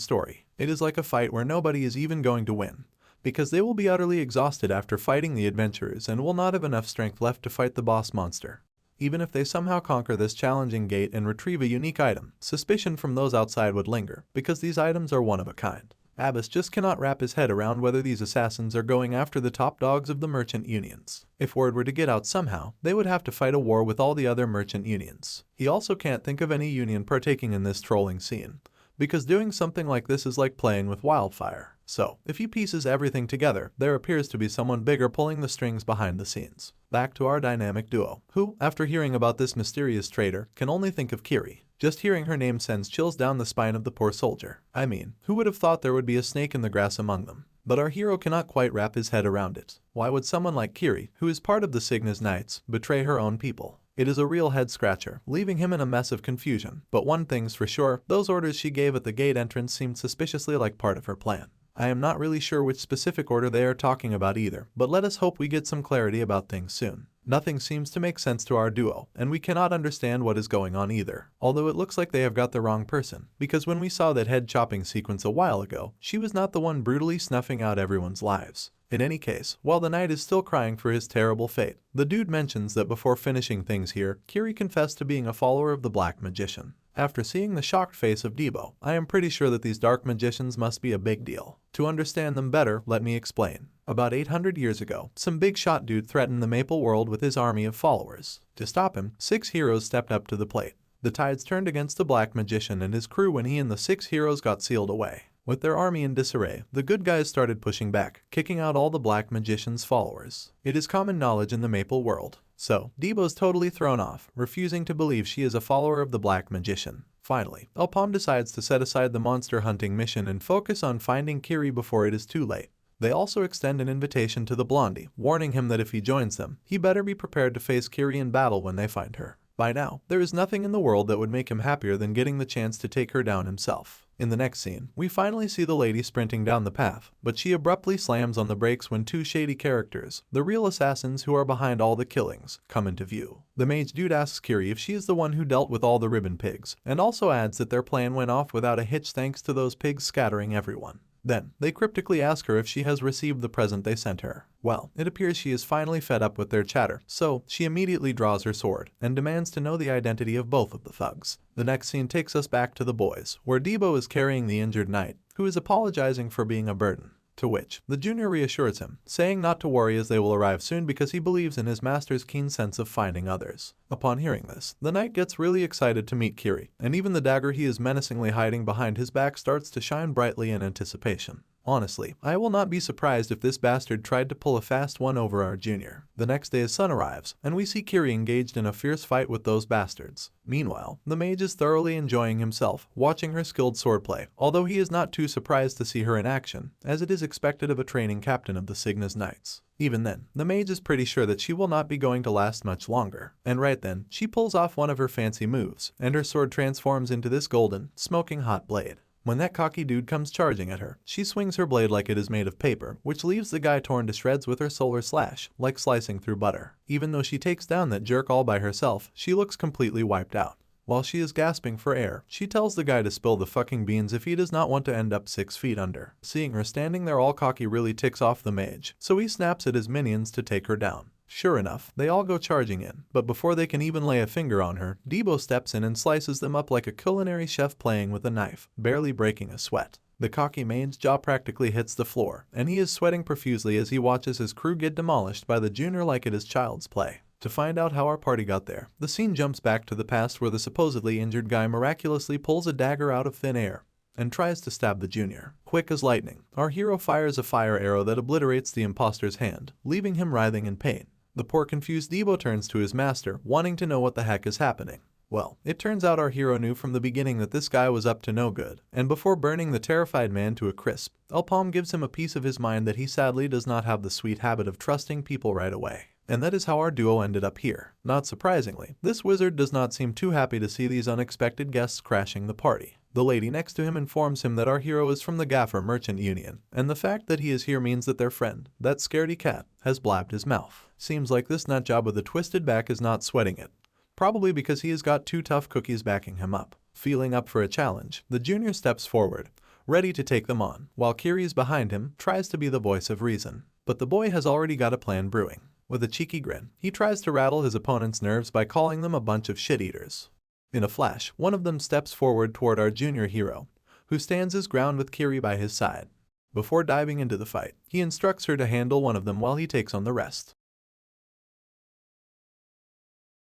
story. It is like a fight where nobody is even going to win, because they will be utterly exhausted after fighting the adventurers and will not have enough strength left to fight the boss monster. Even if they somehow conquer this challenging gate and retrieve a unique item, suspicion from those outside would linger, because these items are one of a kind. Abbas just cannot wrap his head around whether these assassins are going after the top dogs of the merchant unions. If word were to get out somehow, they would have to fight a war with all the other merchant unions. He also can't think of any union partaking in this trolling scene, because doing something like this is like playing with wildfire. So, if he pieces everything together, there appears to be someone bigger pulling the strings behind the scenes. Back to our dynamic duo, who, after hearing about this mysterious traitor, can only think of Kiri. Just hearing her name sends chills down the spine of the poor soldier. I mean, who would have thought there would be a snake in the grass among them? But our hero cannot quite wrap his head around it. Why would someone like Kiri, who is part of the Cygnus Knights, betray her own people? It is a real head-scratcher, leaving him in a mess of confusion. But one thing's for sure, those orders she gave at the gate entrance seemed suspiciously like part of her plan. I am not really sure which specific order they are talking about either, but let us hope we get some clarity about things soon. Nothing seems to make sense to our duo, and we cannot understand what is going on either. Although it looks like they have got the wrong person, because when we saw that head-chopping sequence a while ago, she was not the one brutally snuffing out everyone's lives. In any case, while the knight is still crying for his terrible fate, the dude mentions that before finishing things here, Kiri confessed to being a follower of the Black Magician. After seeing the shocked face of Debo, I am pretty sure that these dark magicians must be a big deal. To understand them better, let me explain. About 800 years ago, some big shot dude threatened the Maple World with his army of followers. To stop him, 6 heroes stepped up to the plate. The tides turned against the Black Magician and his crew when he and the 6 heroes got sealed away. With their army in disarray, the good guys started pushing back, kicking out all the Black Magician's followers. It is common knowledge in the Maple World. So, Debo's totally thrown off, refusing to believe she is a follower of the Black Magician. Finally, Alpom decides to set aside the monster hunting mission and focus on finding Kiri before it is too late. They also extend an invitation to the Blondie, warning him that if he joins them, he better be prepared to face Kiri in battle when they find her. By now, there is nothing in the world that would make him happier than getting the chance to take her down himself. In the next scene, we finally see the lady sprinting down the path, but she abruptly slams on the brakes when 2 shady characters, the real assassins who are behind all the killings, come into view. The mage dude asks Kiri if she is the one who dealt with all the ribbon pigs, and also adds that their plan went off without a hitch thanks to those pigs scattering everyone. Then, they cryptically ask her if she has received the present they sent her. Well, it appears she is finally fed up with their chatter, so she immediately draws her sword and demands to know the identity of both of the thugs. The next scene takes us back to the boys, where Debo is carrying the injured knight, who is apologizing for being a burden. To which, the junior reassures him, saying not to worry as they will arrive soon because he believes in his master's keen sense of finding others. Upon hearing this, the knight gets really excited to meet Kiri, and even the dagger he is menacingly hiding behind his back starts to shine brightly in anticipation. Honestly, I will not be surprised if this bastard tried to pull a fast one over our junior. The next day his son arrives, and we see Kiri engaged in a fierce fight with those bastards. Meanwhile, the mage is thoroughly enjoying himself, watching her skilled swordplay, although he is not too surprised to see her in action, as it is expected of a training captain of the Cygnus Knights. Even then, the mage is pretty sure that she will not be going to last much longer. And right then, she pulls off one of her fancy moves, and her sword transforms into this golden, smoking hot blade. When that cocky dude comes charging at her, she swings her blade like it is made of paper, which leaves the guy torn to shreds with her solar slash, like slicing through butter. Even though she takes down that jerk all by herself, she looks completely wiped out. While she is gasping for air, she tells the guy to spill the fucking beans if he does not want to end up 6 feet under. Seeing her standing there all cocky really ticks off the mage, so he snaps at his minions to take her down. Sure enough, they all go charging in, but before they can even lay a finger on her, Debo steps in and slices them up like a culinary chef playing with a knife, barely breaking a sweat. The cocky mage's jaw practically hits the floor, and he is sweating profusely as he watches his crew get demolished by the junior like it is child's play. To find out how our party got there, the scene jumps back to the past where the supposedly injured guy miraculously pulls a dagger out of thin air and tries to stab the junior. Quick as lightning, our hero fires a fire arrow that obliterates the imposter's hand, leaving him writhing in pain. The poor confused Debo turns to his master, wanting to know what the heck is happening. Well, it turns out our hero knew from the beginning that this guy was up to no good, and before burning the terrified man to a crisp, Alpom gives him a piece of his mind that he sadly does not have the sweet habit of trusting people right away. And that is how our duo ended up here. Not surprisingly, this wizard does not seem too happy to see these unexpected guests crashing the party. The lady next to him informs him that our hero is from the Gaffer Merchant Union, and the fact that he is here means that their friend, that scaredy cat, has blabbed his mouth. Seems like this nutjob with a twisted back is not sweating it. Probably because he has got two tough cookies backing him up. Feeling up for a challenge, the junior steps forward, ready to take them on, while Kiri's behind him tries to be the voice of reason. But the boy has already got a plan brewing. With a cheeky grin, he tries to rattle his opponent's nerves by calling them a bunch of shit-eaters. In a flash, one of them steps forward toward our junior hero, who stands his ground with Kiri by his side. Before diving into the fight, he instructs her to handle one of them while he takes on the rest.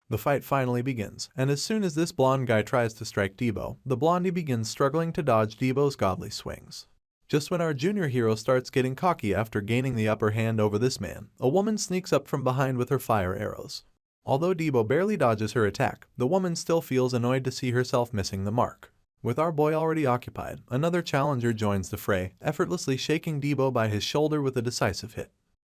The fight finally begins, and as soon as this blonde guy tries to strike Debo, the blondie begins struggling to dodge Debo's godly swings. Just when our junior hero starts getting cocky after gaining the upper hand over this man, a woman sneaks up from behind with her fire arrows. Although Debo barely dodges her attack, the woman still feels annoyed to see herself missing the mark. With our boy already occupied, another challenger joins the fray, effortlessly shaking Debo by his shoulder with a decisive hit.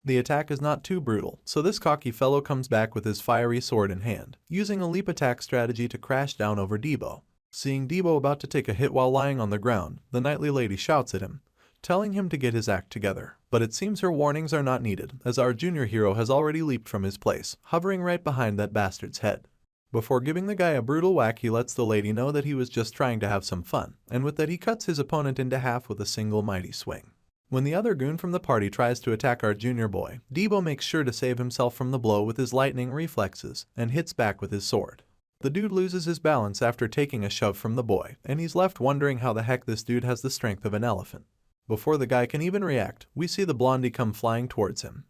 The attack is not too brutal, so this cocky fellow comes back with his fiery sword in hand, using a leap attack strategy to crash down over Debo. Seeing Debo about to take a hit while lying on the ground, the knightly lady shouts at him, telling him to get his act together. But it seems her warnings are not needed, as our junior hero has already leaped from his place, hovering right behind that bastard's head. Before giving the guy a brutal whack, he lets the lady know that he was just trying to have some fun, and with that he cuts his opponent into half with a single mighty swing. When the other goon from the party tries to attack our junior boy, Debo makes sure to save himself from the blow with his lightning reflexes, and hits back with his sword. The dude loses his balance after taking a shove from the boy, and he's left wondering how the heck this dude has the strength of an elephant. Before the guy can even react, we see the blondie come flying towards him.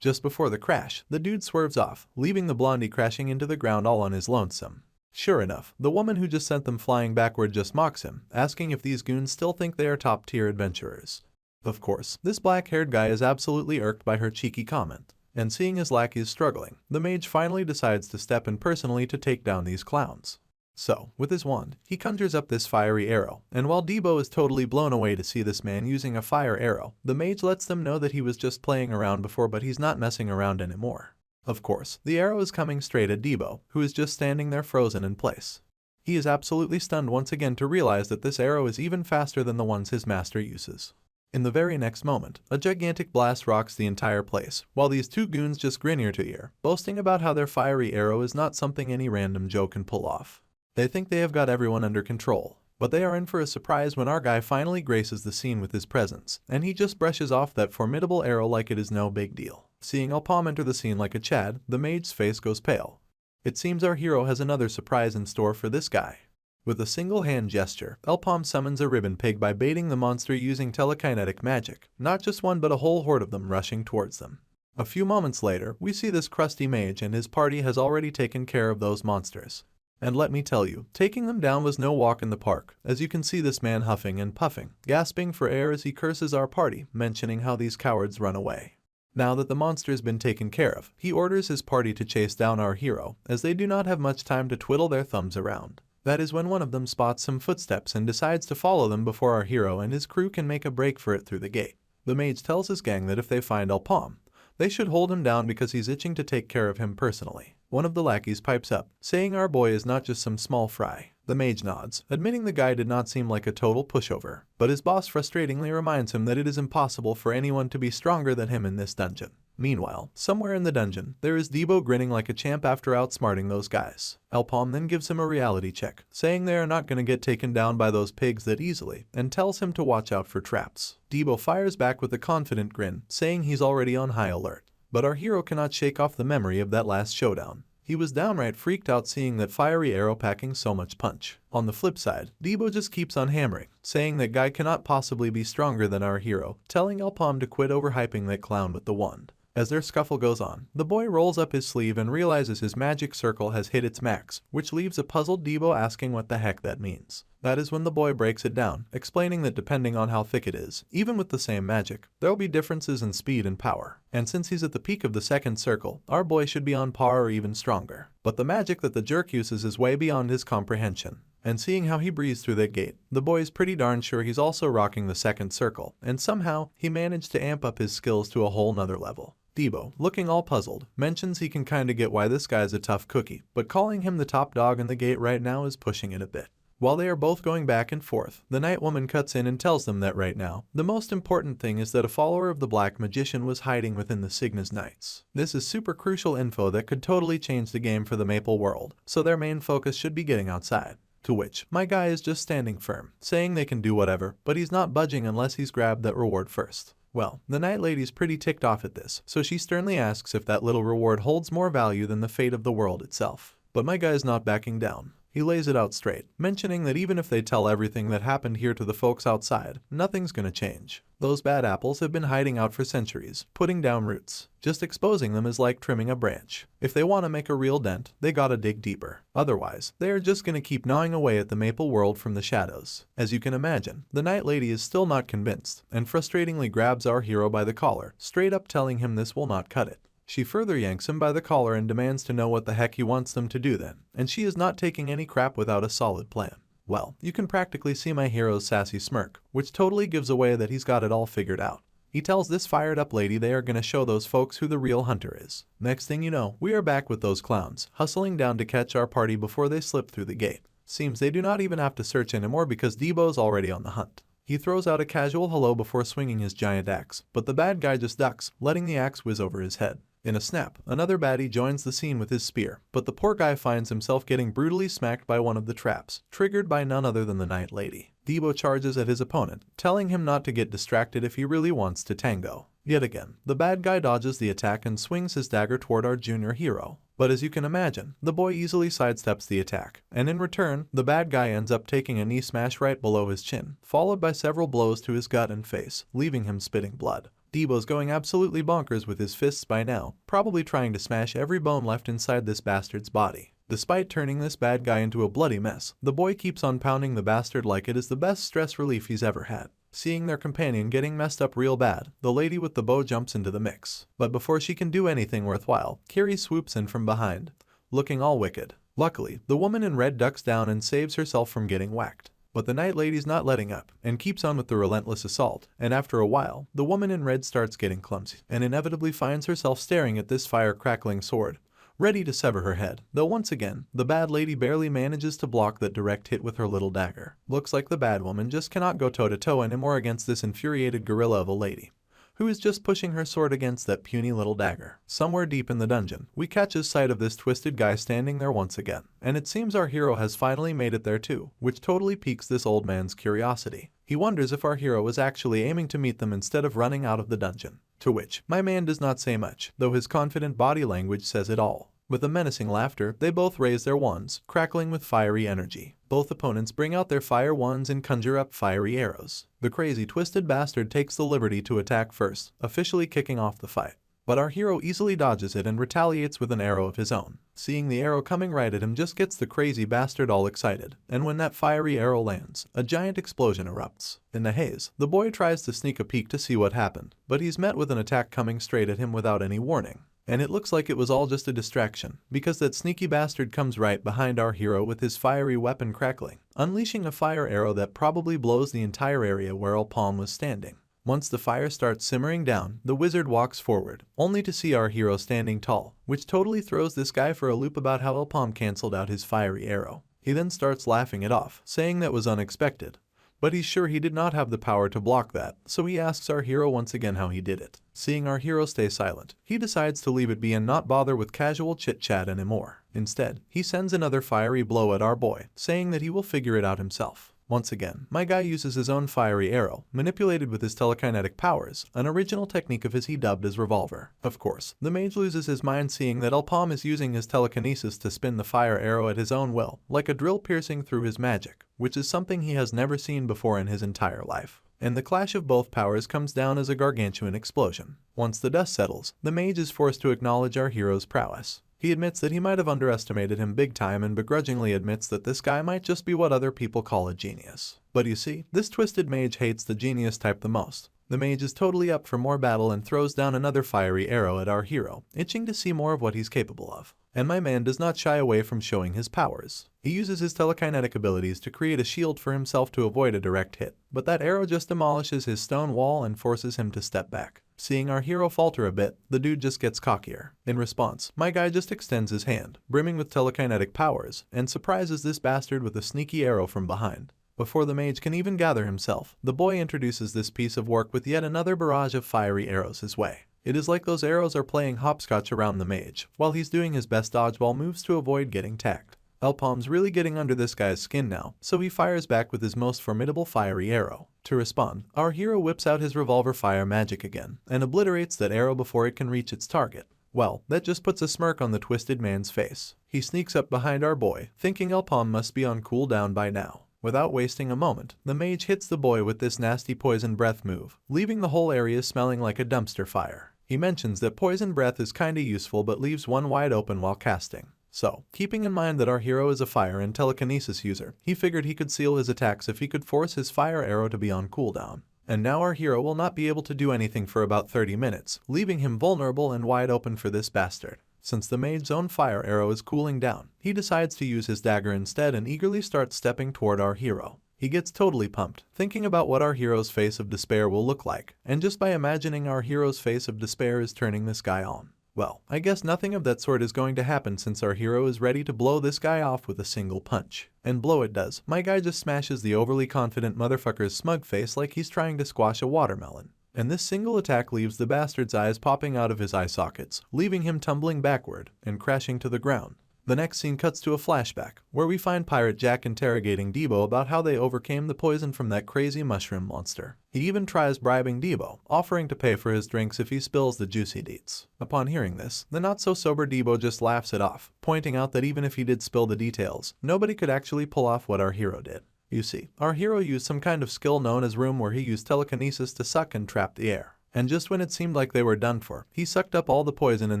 Just before the crash, the dude swerves off, leaving the blondie crashing into the ground all on his lonesome. Sure enough, the woman who just sent them flying backward just mocks him, asking if these goons still think they are top-tier adventurers. Of course, this black-haired guy is absolutely irked by her cheeky comment, and seeing his lackeys struggling, the mage finally decides to step in personally to take down these clowns. So, with his wand, he conjures up this fiery arrow, and while Debo is totally blown away to see this man using a fire arrow, the mage lets them know that he was just playing around before, but he's not messing around anymore. Of course, the arrow is coming straight at Debo, who is just standing there frozen in place. He is absolutely stunned once again to realize that this arrow is even faster than the ones his master uses. In the very next moment, a gigantic blast rocks the entire place, while these two goons just grin ear to ear, boasting about how their fiery arrow is not something any random Joe can pull off. They think they have got everyone under control, but they are in for a surprise when our guy finally graces the scene with his presence, and he just brushes off that formidable arrow like it is no big deal. Seeing Alpom enter the scene like a Chad, the mage's face goes pale. It seems our hero has another surprise in store for this guy. With a single hand gesture, Alpom summons a ribbon pig by baiting the monster using telekinetic magic, not just one but a whole horde of them rushing towards them. A few moments later, we see this crusty mage and his party has already taken care of those monsters. And let me tell you, taking them down was no walk in the park, as you can see this man huffing and puffing, gasping for air as he curses our party, mentioning how these cowards run away. Now that the monster's been taken care of, he orders his party to chase down our hero, as they do not have much time to twiddle their thumbs around. That is when one of them spots some footsteps and decides to follow them before our hero and his crew can make a break for it through the gate. The mage tells his gang that if they find Alpom, they should hold him down because he's itching to take care of him personally. One of the lackeys pipes up, saying our boy is not just some small fry. The mage nods, admitting the guy did not seem like a total pushover, but his boss frustratingly reminds him that it is impossible for anyone to be stronger than him in this dungeon. Meanwhile, somewhere in the dungeon, there is Debo grinning like a champ after outsmarting those guys. Alpom then gives him a reality check, saying they are not going to get taken down by those pigs that easily, and tells him to watch out for traps. Debo fires back with a confident grin, saying he's already on high alert. But our hero cannot shake off the memory of that last showdown. He was downright freaked out seeing that fiery arrow packing so much punch. On the flip side, Debo just keeps on hammering, saying that guy cannot possibly be stronger than our hero, telling Alpom to quit overhyping that clown with the wand. As their scuffle goes on, the boy rolls up his sleeve and realizes his magic circle has hit its max, which leaves a puzzled Debo asking what the heck that means. That is when the boy breaks it down, explaining that depending on how thick it is, even with the same magic, there will be differences in speed and power. And since he's at the peak of the second circle, our boy should be on par or even stronger. But the magic that the jerk uses is way beyond his comprehension. And seeing how he breezed through that gate, the boy is pretty darn sure he's also rocking the second circle, and somehow, he managed to amp up his skills to a whole nother level. Debo, looking all puzzled, mentions he can kinda get why this guy's a tough cookie, but calling him the top dog in the gate right now is pushing it a bit. While they are both going back and forth, the Night Woman cuts in and tells them that right now, the most important thing is that a follower of the Black Magician was hiding within the Cygnus Knights. This is super crucial info that could totally change the game for the Maple world, so their main focus should be getting outside. To which, my guy is just standing firm, saying they can do whatever, but he's not budging unless he's grabbed that reward first. Well, the Night Lady's pretty ticked off at this, so she sternly asks if that little reward holds more value than the fate of the world itself. But my guy's not backing down. He lays it out straight, mentioning that even if they tell everything that happened here to the folks outside, nothing's gonna change. Those bad apples have been hiding out for centuries, putting down roots. Just exposing them is like trimming a branch. If they want to make a real dent, they gotta dig deeper. Otherwise, they are just gonna keep gnawing away at the Maple world from the shadows. As you can imagine, the Night Lady is still not convinced, and frustratingly grabs our hero by the collar, straight up telling him this will not cut it. She further yanks him by the collar and demands to know what the heck he wants them to do then, and she is not taking any crap without a solid plan. Well, you can practically see my hero's sassy smirk, which totally gives away that he's got it all figured out. He tells this fired up lady they are gonna show those folks who the real hunter is. Next thing you know, we are back with those clowns, hustling down to catch our party before they slip through the gate. Seems they do not even have to search anymore because Debo's already on the hunt. He throws out a casual hello before swinging his giant axe, but the bad guy just ducks, letting the axe whiz over his head. In a snap, another baddie joins the scene with his spear, but the poor guy finds himself getting brutally smacked by one of the traps, triggered by none other than the Night Lady. Debo charges at his opponent, telling him not to get distracted if he really wants to tango. Yet again, the bad guy dodges the attack and swings his dagger toward our junior hero. But as you can imagine, the boy easily sidesteps the attack, and in return, the bad guy ends up taking a knee smash right below his chin, followed by several blows to his gut and face, leaving him spitting blood. Debo's going absolutely bonkers with his fists by now, probably trying to smash every bone left inside this bastard's body. Despite turning this bad guy into a bloody mess, the boy keeps on pounding the bastard like it is the best stress relief he's ever had. Seeing their companion getting messed up real bad, the lady with the bow jumps into the mix. But before she can do anything worthwhile, Kiri swoops in from behind, looking all wicked. Luckily, the woman in red ducks down and saves herself from getting whacked. But the Night Lady's not letting up, and keeps on with the relentless assault, and after a while, the woman in red starts getting clumsy, and inevitably finds herself staring at this fire-crackling sword, ready to sever her head, though once again, the bad lady barely manages to block that direct hit with her little dagger. Looks like the bad woman just cannot go toe-to-toe anymore against this infuriated gorilla of a lady, who is just pushing her sword against that puny little dagger. Somewhere deep in the dungeon, we catch sight of this twisted guy standing there once again, and it seems our hero has finally made it there too, which totally piques this old man's curiosity. He wonders if our hero was actually aiming to meet them instead of running out of the dungeon. To which, my man does not say much, though his confident body language says it all. With a menacing laughter, they both raise their wands, crackling with fiery energy. Both opponents bring out their fire wands and conjure up fiery arrows. The crazy twisted bastard takes the liberty to attack first, officially kicking off the fight. But our hero easily dodges it and retaliates with an arrow of his own. Seeing the arrow coming right at him just gets the crazy bastard all excited, and when that fiery arrow lands, a giant explosion erupts. In the haze, the boy tries to sneak a peek to see what happened, but he's met with an attack coming straight at him without any warning. And it looks like it was all just a distraction, because that sneaky bastard comes right behind our hero with his fiery weapon crackling, unleashing a fire arrow that probably blows the entire area where Alpalm was standing. Once the fire starts simmering down, the wizard walks forward, only to see our hero standing tall, which totally throws this guy for a loop about how Alpalm cancelled out his fiery arrow. He then starts laughing it off, saying that was unexpected. But he's sure he did not have the power to block that, so he asks our hero once again how he did it. Seeing our hero stay silent, he decides to leave it be and not bother with casual chit-chat anymore. Instead, he sends another fiery blow at our boy, saying that he will figure it out himself. Once again, my guy uses his own fiery arrow, manipulated with his telekinetic powers, an original technique of his he dubbed as revolver. Of course, the mage loses his mind seeing that Alpalm is using his telekinesis to spin the fire arrow at his own will, like a drill piercing through his magic, which is something he has never seen before in his entire life. And the clash of both powers comes down as a gargantuan explosion. Once the dust settles, the mage is forced to acknowledge our hero's prowess. He admits that he might have underestimated him big time and begrudgingly admits that this guy might just be what other people call a genius. But you see, this twisted mage hates the genius type the most. The mage is totally up for more battle and throws down another fiery arrow at our hero, itching to see more of what he's capable of. And my man does not shy away from showing his powers. He uses his telekinetic abilities to create a shield for himself to avoid a direct hit, but that arrow just demolishes his stone wall and forces him to step back. Seeing our hero falter a bit, the dude just gets cockier. In response, my guy just extends his hand, brimming with telekinetic powers, and surprises this bastard with a sneaky arrow from behind. Before the mage can even gather himself, the boy introduces this piece of work with yet another barrage of fiery arrows his way. It is like those arrows are playing hopscotch around the mage, while he's doing his best dodgeball moves to avoid getting tagged. Elpom's really getting under this guy's skin now, so he fires back with his most formidable fiery arrow. To respond, our hero whips out his revolver fire magic again, and obliterates that arrow before it can reach its target. Well, that just puts a smirk on the twisted man's face. He sneaks up behind our boy, thinking Elpom must be on cooldown by now. Without wasting a moment, the mage hits the boy with this nasty poison breath move, leaving the whole area smelling like a dumpster fire. He mentions that poison breath is kinda useful but leaves one wide open while casting. So, keeping in mind that our hero is a fire and telekinesis user, he figured he could seal his attacks if he could force his fire arrow to be on cooldown. And now our hero will not be able to do anything for about 30 minutes, leaving him vulnerable and wide open for this bastard. Since the mage's own fire arrow is cooling down, he decides to use his dagger instead and eagerly starts stepping toward our hero. He gets totally pumped, thinking about what our hero's face of despair will look like, and just by imagining our hero's face of despair is turning this guy on. Well, I guess nothing of that sort is going to happen since our hero is ready to blow this guy off with a single punch. And blow it does. My guy just smashes the overly confident motherfucker's smug face like he's trying to squash a watermelon. And this single attack leaves the bastard's eyes popping out of his eye sockets, leaving him tumbling backward and crashing to the ground. The next scene cuts to a flashback, where we find Pirate Jack interrogating Debo about how they overcame the poison from that crazy mushroom monster. He even tries bribing Debo, offering to pay for his drinks if he spills the juicy deets. Upon hearing this, the not-so-sober Debo just laughs it off, pointing out that even if he did spill the details, nobody could actually pull off what our hero did. You see, our hero used some kind of skill known as room where he used telekinesis to suck and trap the air. And just when it seemed like they were done for, he sucked up all the poison in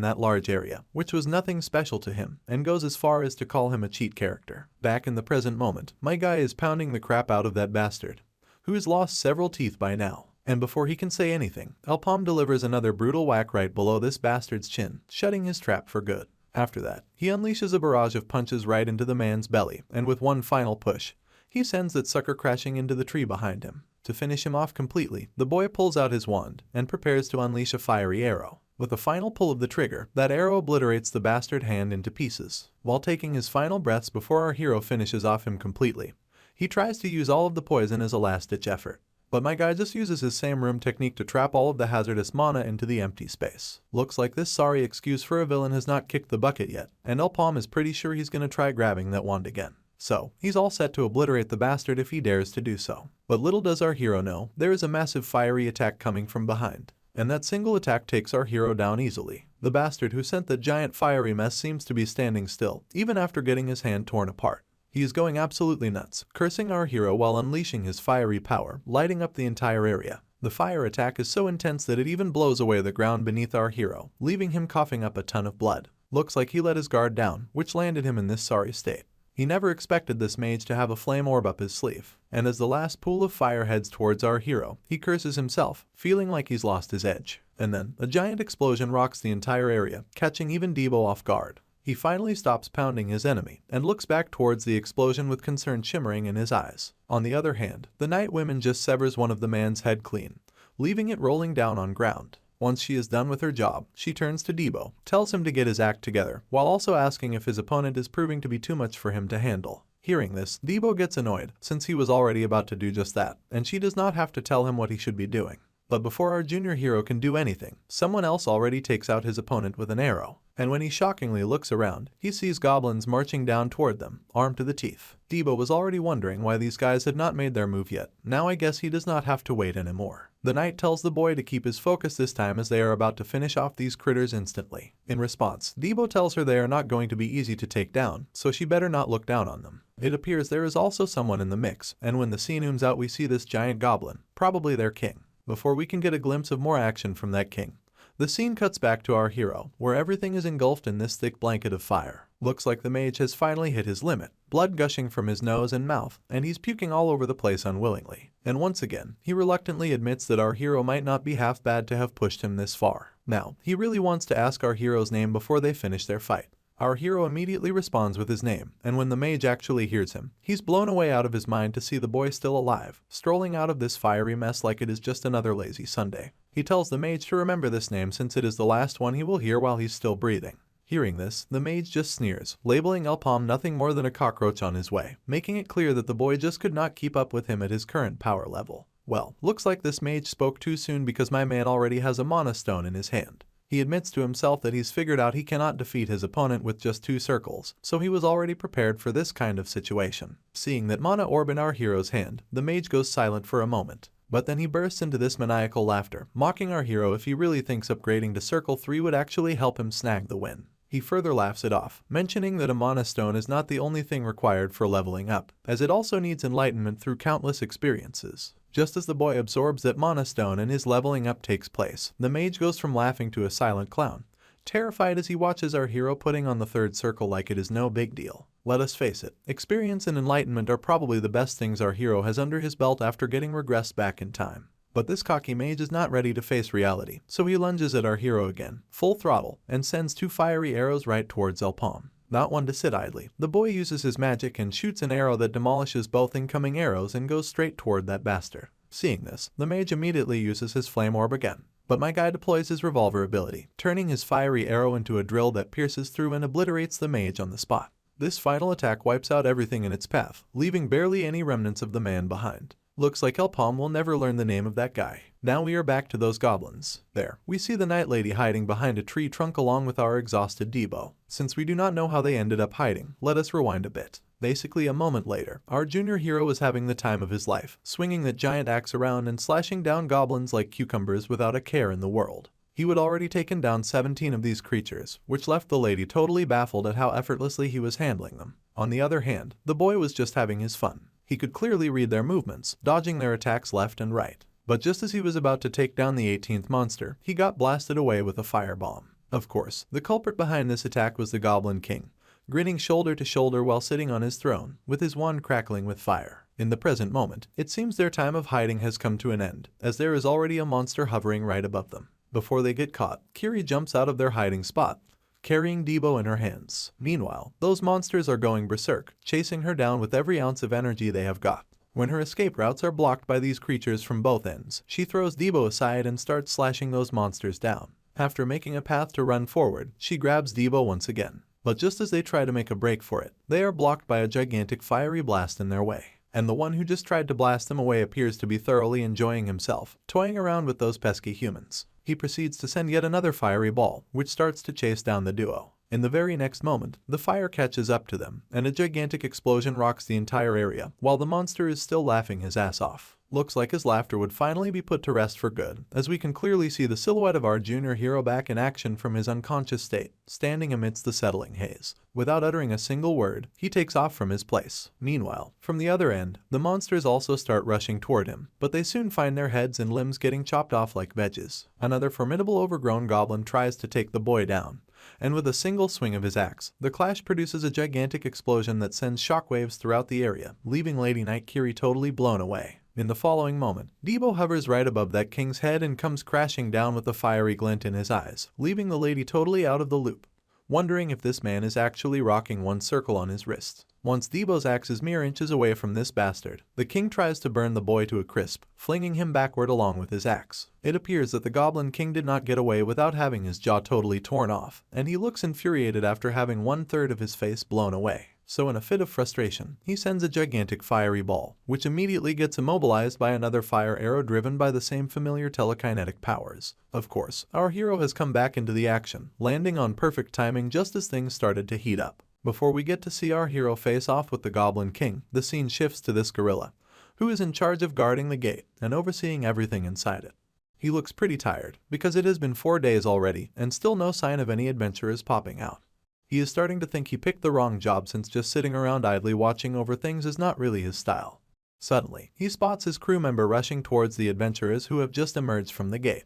that large area, which was nothing special to him, and goes as far as to call him a cheat character. Back in the present moment, my guy is pounding the crap out of that bastard, who has lost several teeth by now. And before he can say anything, Elpom delivers another brutal whack right below this bastard's chin, shutting his trap for good. After that, he unleashes a barrage of punches right into the man's belly, and with one final push, he sends that sucker crashing into the tree behind him. To finish him off completely, the boy pulls out his wand and prepares to unleash a fiery arrow. With a final pull of the trigger, that arrow obliterates the bastard hand into pieces. While taking his final breaths before our hero finishes off him completely, he tries to use all of the poison as a last-ditch effort. But my guy just uses his same room technique to trap all of the hazardous mana into the empty space. Looks like this sorry excuse for a villain has not kicked the bucket yet, and Elpom is pretty sure he's gonna try grabbing that wand again. So, he's all set to obliterate the bastard if he dares to do so. But little does our hero know, there is a massive fiery attack coming from behind. And that single attack takes our hero down easily. The bastard who sent the giant fiery mess seems to be standing still, even after getting his hand torn apart. He is going absolutely nuts, cursing our hero while unleashing his fiery power, lighting up the entire area. The fire attack is so intense that it even blows away the ground beneath our hero, leaving him coughing up a ton of blood. Looks like he let his guard down, which landed him in this sorry state. He never expected this mage to have a flame orb up his sleeve, and as the last pool of fire heads towards our hero, he curses himself, feeling like he's lost his edge. And then, a giant explosion rocks the entire area, catching even Debo off guard. He finally stops pounding his enemy, and looks back towards the explosion with concern shimmering in his eyes. On the other hand, the night woman just severs one of the man's head clean, leaving it rolling down on ground. Once she is done with her job, she turns to Debo, tells him to get his act together, while also asking if his opponent is proving to be too much for him to handle. Hearing this, Debo gets annoyed, since he was already about to do just that, and she does not have to tell him what he should be doing. But before our junior hero can do anything, someone else already takes out his opponent with an arrow. And when he shockingly looks around, he sees goblins marching down toward them, armed to the teeth. Debo was already wondering why these guys had not made their move yet. Now I guess he does not have to wait anymore. The knight tells the boy to keep his focus this time as they are about to finish off these critters instantly. In response, Debo tells her they are not going to be easy to take down, so she better not look down on them. It appears there is also someone in the mix, and when the scene zooms out we see this giant goblin, probably their king. Before we can get a glimpse of more action from that king, the scene cuts back to our hero, where everything is engulfed in this thick blanket of fire. Looks like the mage has finally hit his limit, blood gushing from his nose and mouth, and he's puking all over the place unwillingly. And once again, he reluctantly admits that our hero might not be half bad to have pushed him this far. Now, he really wants to ask our hero's name before they finish their fight. Our hero immediately responds with his name, and when the mage actually hears him, he's blown away out of his mind to see the boy still alive, strolling out of this fiery mess like it is just another lazy Sunday. He tells the mage to remember this name since it is the last one he will hear while he's still breathing. Hearing this, the mage just sneers, labeling Elpom nothing more than a cockroach on his way, making it clear that the boy just could not keep up with him at his current power level. Well, looks like this mage spoke too soon because my man already has a mana stone in his hand. He admits to himself that he's figured out he cannot defeat his opponent with just 2 circles, so he was already prepared for this kind of situation. Seeing that mana orb in our hero's hand, the mage goes silent for a moment. But then he bursts into this maniacal laughter, mocking our hero if he really thinks upgrading to Circle 3 would actually help him snag the win. He further laughs it off, mentioning that a mana stone is not the only thing required for leveling up, as it also needs enlightenment through countless experiences. Just as the boy absorbs that mana stone and his leveling up takes place, the mage goes from laughing to a silent clown, terrified as he watches our hero putting on the 3rd circle like it is no big deal. Let us face it, experience and enlightenment are probably the best things our hero has under his belt after getting regressed back in time. But this cocky mage is not ready to face reality, so he lunges at our hero again, full throttle, and sends 2 fiery arrows right towards Elpom. Not one to sit idly, the boy uses his magic and shoots an arrow that demolishes both incoming arrows and goes straight toward that bastard. Seeing this, the mage immediately uses his flame orb again. But my guy deploys his revolver ability, turning his fiery arrow into a drill that pierces through and obliterates the mage on the spot. This final attack wipes out everything in its path, leaving barely any remnants of the man behind. Looks like Elpom will never learn the name of that guy. Now we are back to those goblins. There, we see the Night Lady hiding behind a tree trunk along with our exhausted Debo. Since we do not know how they ended up hiding, let us rewind a bit. Basically a moment later, our junior hero was having the time of his life, swinging that giant axe around and slashing down goblins like cucumbers without a care in the world. He had already taken down 17 of these creatures, which left the lady totally baffled at how effortlessly he was handling them. On the other hand, the boy was just having his fun. He could clearly read their movements, dodging their attacks left and right. But just as he was about to take down the 18th monster, he got blasted away with a firebomb. Of course, the culprit behind this attack was the Goblin King, grinning shoulder to shoulder while sitting on his throne, with his wand crackling with fire. In the present moment, it seems their time of hiding has come to an end, as there is already a monster hovering right above them. Before they get caught, Kiri jumps out of their hiding spot, carrying Debo in her hands. Meanwhile, those monsters are going berserk, chasing her down with every ounce of energy they have got. When her escape routes are blocked by these creatures from both ends, she throws Debo aside and starts slashing those monsters down. After making a path to run forward, she grabs Debo once again. But just as they try to make a break for it, they are blocked by a gigantic fiery blast in their way. And the one who just tried to blast them away appears to be thoroughly enjoying himself, toying around with those pesky humans. He proceeds to send yet another fiery ball, which starts to chase down the duo. In the very next moment, the fire catches up to them, and a gigantic explosion rocks the entire area, while the monster is still laughing his ass off. Looks like his laughter would finally be put to rest for good, as we can clearly see the silhouette of our junior hero back in action from his unconscious state, standing amidst the settling haze. Without uttering a single word, he takes off from his place. Meanwhile, from the other end, the monsters also start rushing toward him, but they soon find their heads and limbs getting chopped off like veggies. Another formidable overgrown goblin tries to take the boy down, and with a single swing of his axe, the clash produces a gigantic explosion that sends shockwaves throughout the area, leaving Lady Night Kiri totally blown away. In the following moment, Debo hovers right above that king's head and comes crashing down with a fiery glint in his eyes, leaving the lady totally out of the loop, wondering if this man is actually rocking one circle on his wrist. Once Debo's axe is mere inches away from this bastard, the king tries to burn the boy to a crisp, flinging him backward along with his axe. It appears that the Goblin King did not get away without having his jaw totally torn off, and he looks infuriated after having 1/3 of his face blown away. So in a fit of frustration, he sends a gigantic fiery ball, which immediately gets immobilized by another fire arrow driven by the same familiar telekinetic powers. Of course, our hero has come back into the action, landing on perfect timing just as things started to heat up. Before we get to see our hero face off with the Goblin King, the scene shifts to this gorilla, who is in charge of guarding the gate and overseeing everything inside it. He looks pretty tired, because it has been 4 days already and still no sign of any adventurers popping out. He is starting to think he picked the wrong job since just sitting around idly watching over things is not really his style. Suddenly, he spots his crew member rushing towards the adventurers who have just emerged from the gate.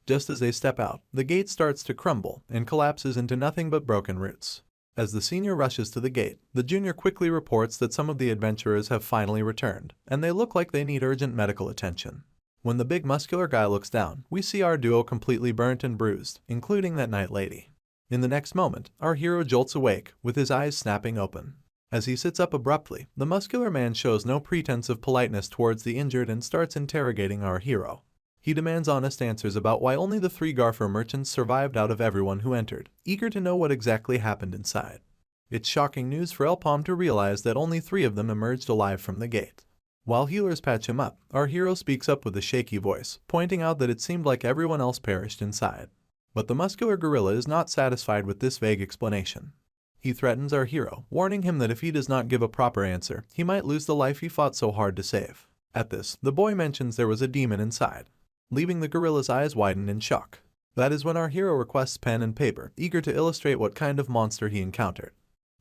Just as they step out, the gate starts to crumble and collapses into nothing but broken roots. As the senior rushes to the gate, the junior quickly reports that some of the adventurers have finally returned, and they look like they need urgent medical attention. When the big muscular guy looks down, we see our duo completely burnt and bruised, including that night lady. In the next moment, our hero jolts awake, with his eyes snapping open. As he sits up abruptly, the muscular man shows no pretense of politeness towards the injured and starts interrogating our hero. He demands honest answers about why only the 3 Garfer merchants survived out of everyone who entered, eager to know what exactly happened inside. It's shocking news for Elpom to realize that only 3 of them emerged alive from the gate. While healers patch him up, our hero speaks up with a shaky voice, pointing out that it seemed like everyone else perished inside. But the muscular gorilla is not satisfied with this vague explanation. He threatens our hero, warning him that if he does not give a proper answer, he might lose the life he fought so hard to save. At this, the boy mentions there was a demon inside, leaving the gorilla's eyes widened in shock. That is when our hero requests pen and paper, eager to illustrate what kind of monster he encountered.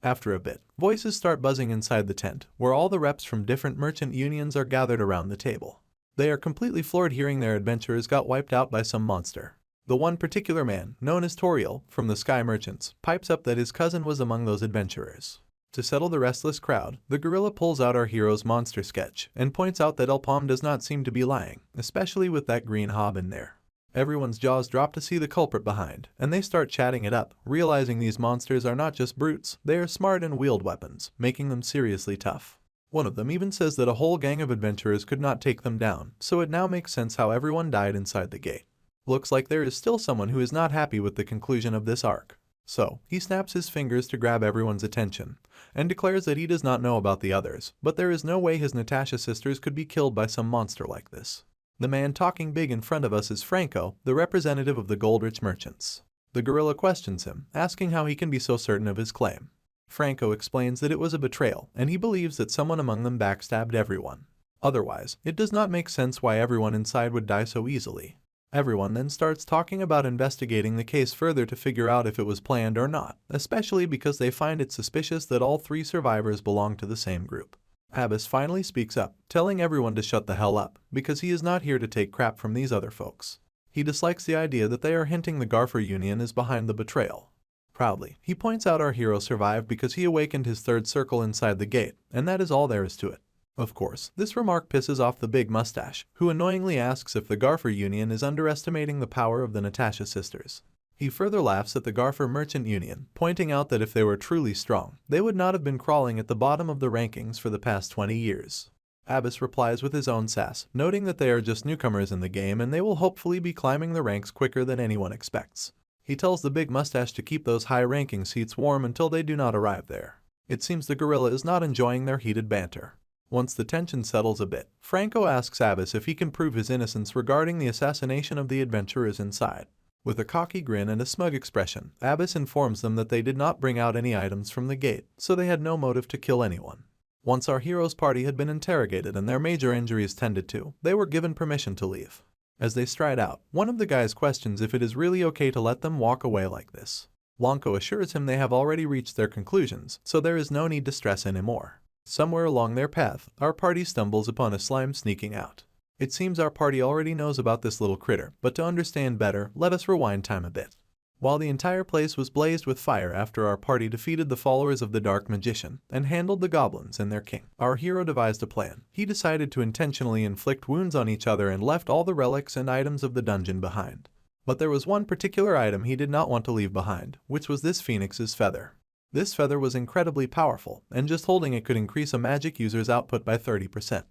After a bit, voices start buzzing inside the tent, where all the reps from different merchant unions are gathered around the table. They are completely floored hearing their adventurers got wiped out by some monster. The one particular man, known as Toriel, from the Sky Merchants, pipes up that his cousin was among those adventurers. To settle the restless crowd, the gorilla pulls out our hero's monster sketch and points out that Elpom does not seem to be lying, especially with that green hob in there. Everyone's jaws drop to see the culprit behind, and they start chatting it up, realizing these monsters are not just brutes, they are smart and wield weapons, making them seriously tough. One of them even says that a whole gang of adventurers could not take them down, so it now makes sense how everyone died inside the gate. Looks like there is still someone who is not happy with the conclusion of this arc. So, he snaps his fingers to grab everyone's attention, and declares that he does not know about the others, but there is no way his Natasha sisters could be killed by some monster like this. The man talking big in front of us is Franco, the representative of the Goldrich merchants. The gorilla questions him, asking how he can be so certain of his claim. Franco explains that it was a betrayal, and he believes that someone among them backstabbed everyone. Otherwise, it does not make sense why everyone inside would die so easily. Everyone then starts talking about investigating the case further to figure out if it was planned or not, especially because they find it suspicious that all 3 survivors belong to the same group. Abbas finally speaks up, telling everyone to shut the hell up, because he is not here to take crap from these other folks. He dislikes the idea that they are hinting the Garfer Union is behind the betrayal. Proudly, he points out our hero survived because he awakened his 3rd circle inside the gate, and that is all there is to it. Of course, this remark pisses off the big mustache, who annoyingly asks if the Garfer Union is underestimating the power of the Natasha sisters. He further laughs at the Garfer Merchant Union, pointing out that if they were truly strong, they would not have been crawling at the bottom of the rankings for the past 20 years. Abbas replies with his own sass, noting that they are just newcomers in the game and they will hopefully be climbing the ranks quicker than anyone expects. He tells the big mustache to keep those high-ranking seats warm until they do not arrive there. It seems the gorilla is not enjoying their heated banter. Once the tension settles a bit, Franco asks Abbas if he can prove his innocence regarding the assassination of the adventurers inside. With a cocky grin and a smug expression, Abbas informs them that they did not bring out any items from the gate, so they had no motive to kill anyone. Once our hero's party had been interrogated and their major injuries tended to, they were given permission to leave. As they stride out, one of the guys questions if it is really okay to let them walk away like this. Lonko assures him they have already reached their conclusions, so there is no need to stress anymore. Somewhere along their path, our party stumbles upon a slime sneaking out. It seems our party already knows about this little critter, but to understand better, let us rewind time a bit. While the entire place was blazed with fire after our party defeated the followers of the Dark Magician and handled the goblins and their king, our hero devised a plan. He decided to intentionally inflict wounds on each other and left all the relics and items of the dungeon behind. But there was one particular item he did not want to leave behind, which was this phoenix's feather. This feather was incredibly powerful, and just holding it could increase a magic user's output by 30%.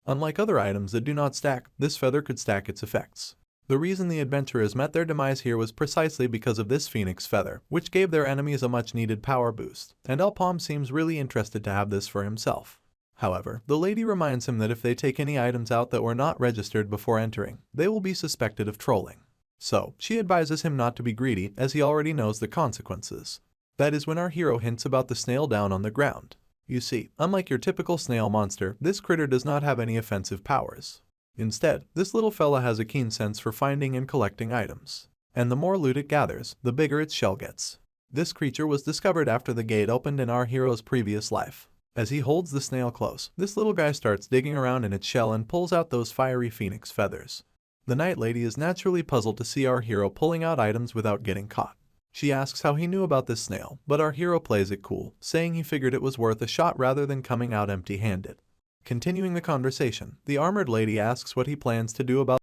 Unlike other items that do not stack, this feather could stack its effects. The reason the adventurers met their demise here was precisely because of this phoenix feather, which gave their enemies a much-needed power boost, and Elpom seems really interested to have this for himself. However, the lady reminds him that if they take any items out that were not registered before entering, they will be suspected of trolling. So, she advises him not to be greedy, as he already knows the consequences. That is when our hero hints about the snail down on the ground. You see, unlike your typical snail monster, this critter does not have any offensive powers. Instead, this little fella has a keen sense for finding and collecting items. And the more loot it gathers, the bigger its shell gets. This creature was discovered after the gate opened in our hero's previous life. As he holds the snail close, this little guy starts digging around in its shell and pulls out those fiery phoenix feathers. The Night Lady is naturally puzzled to see our hero pulling out items without getting caught. She asks how he knew about this snail, but our hero plays it cool, saying he figured it was worth a shot rather than coming out empty-handed. Continuing the conversation, the armored lady asks what he plans to do about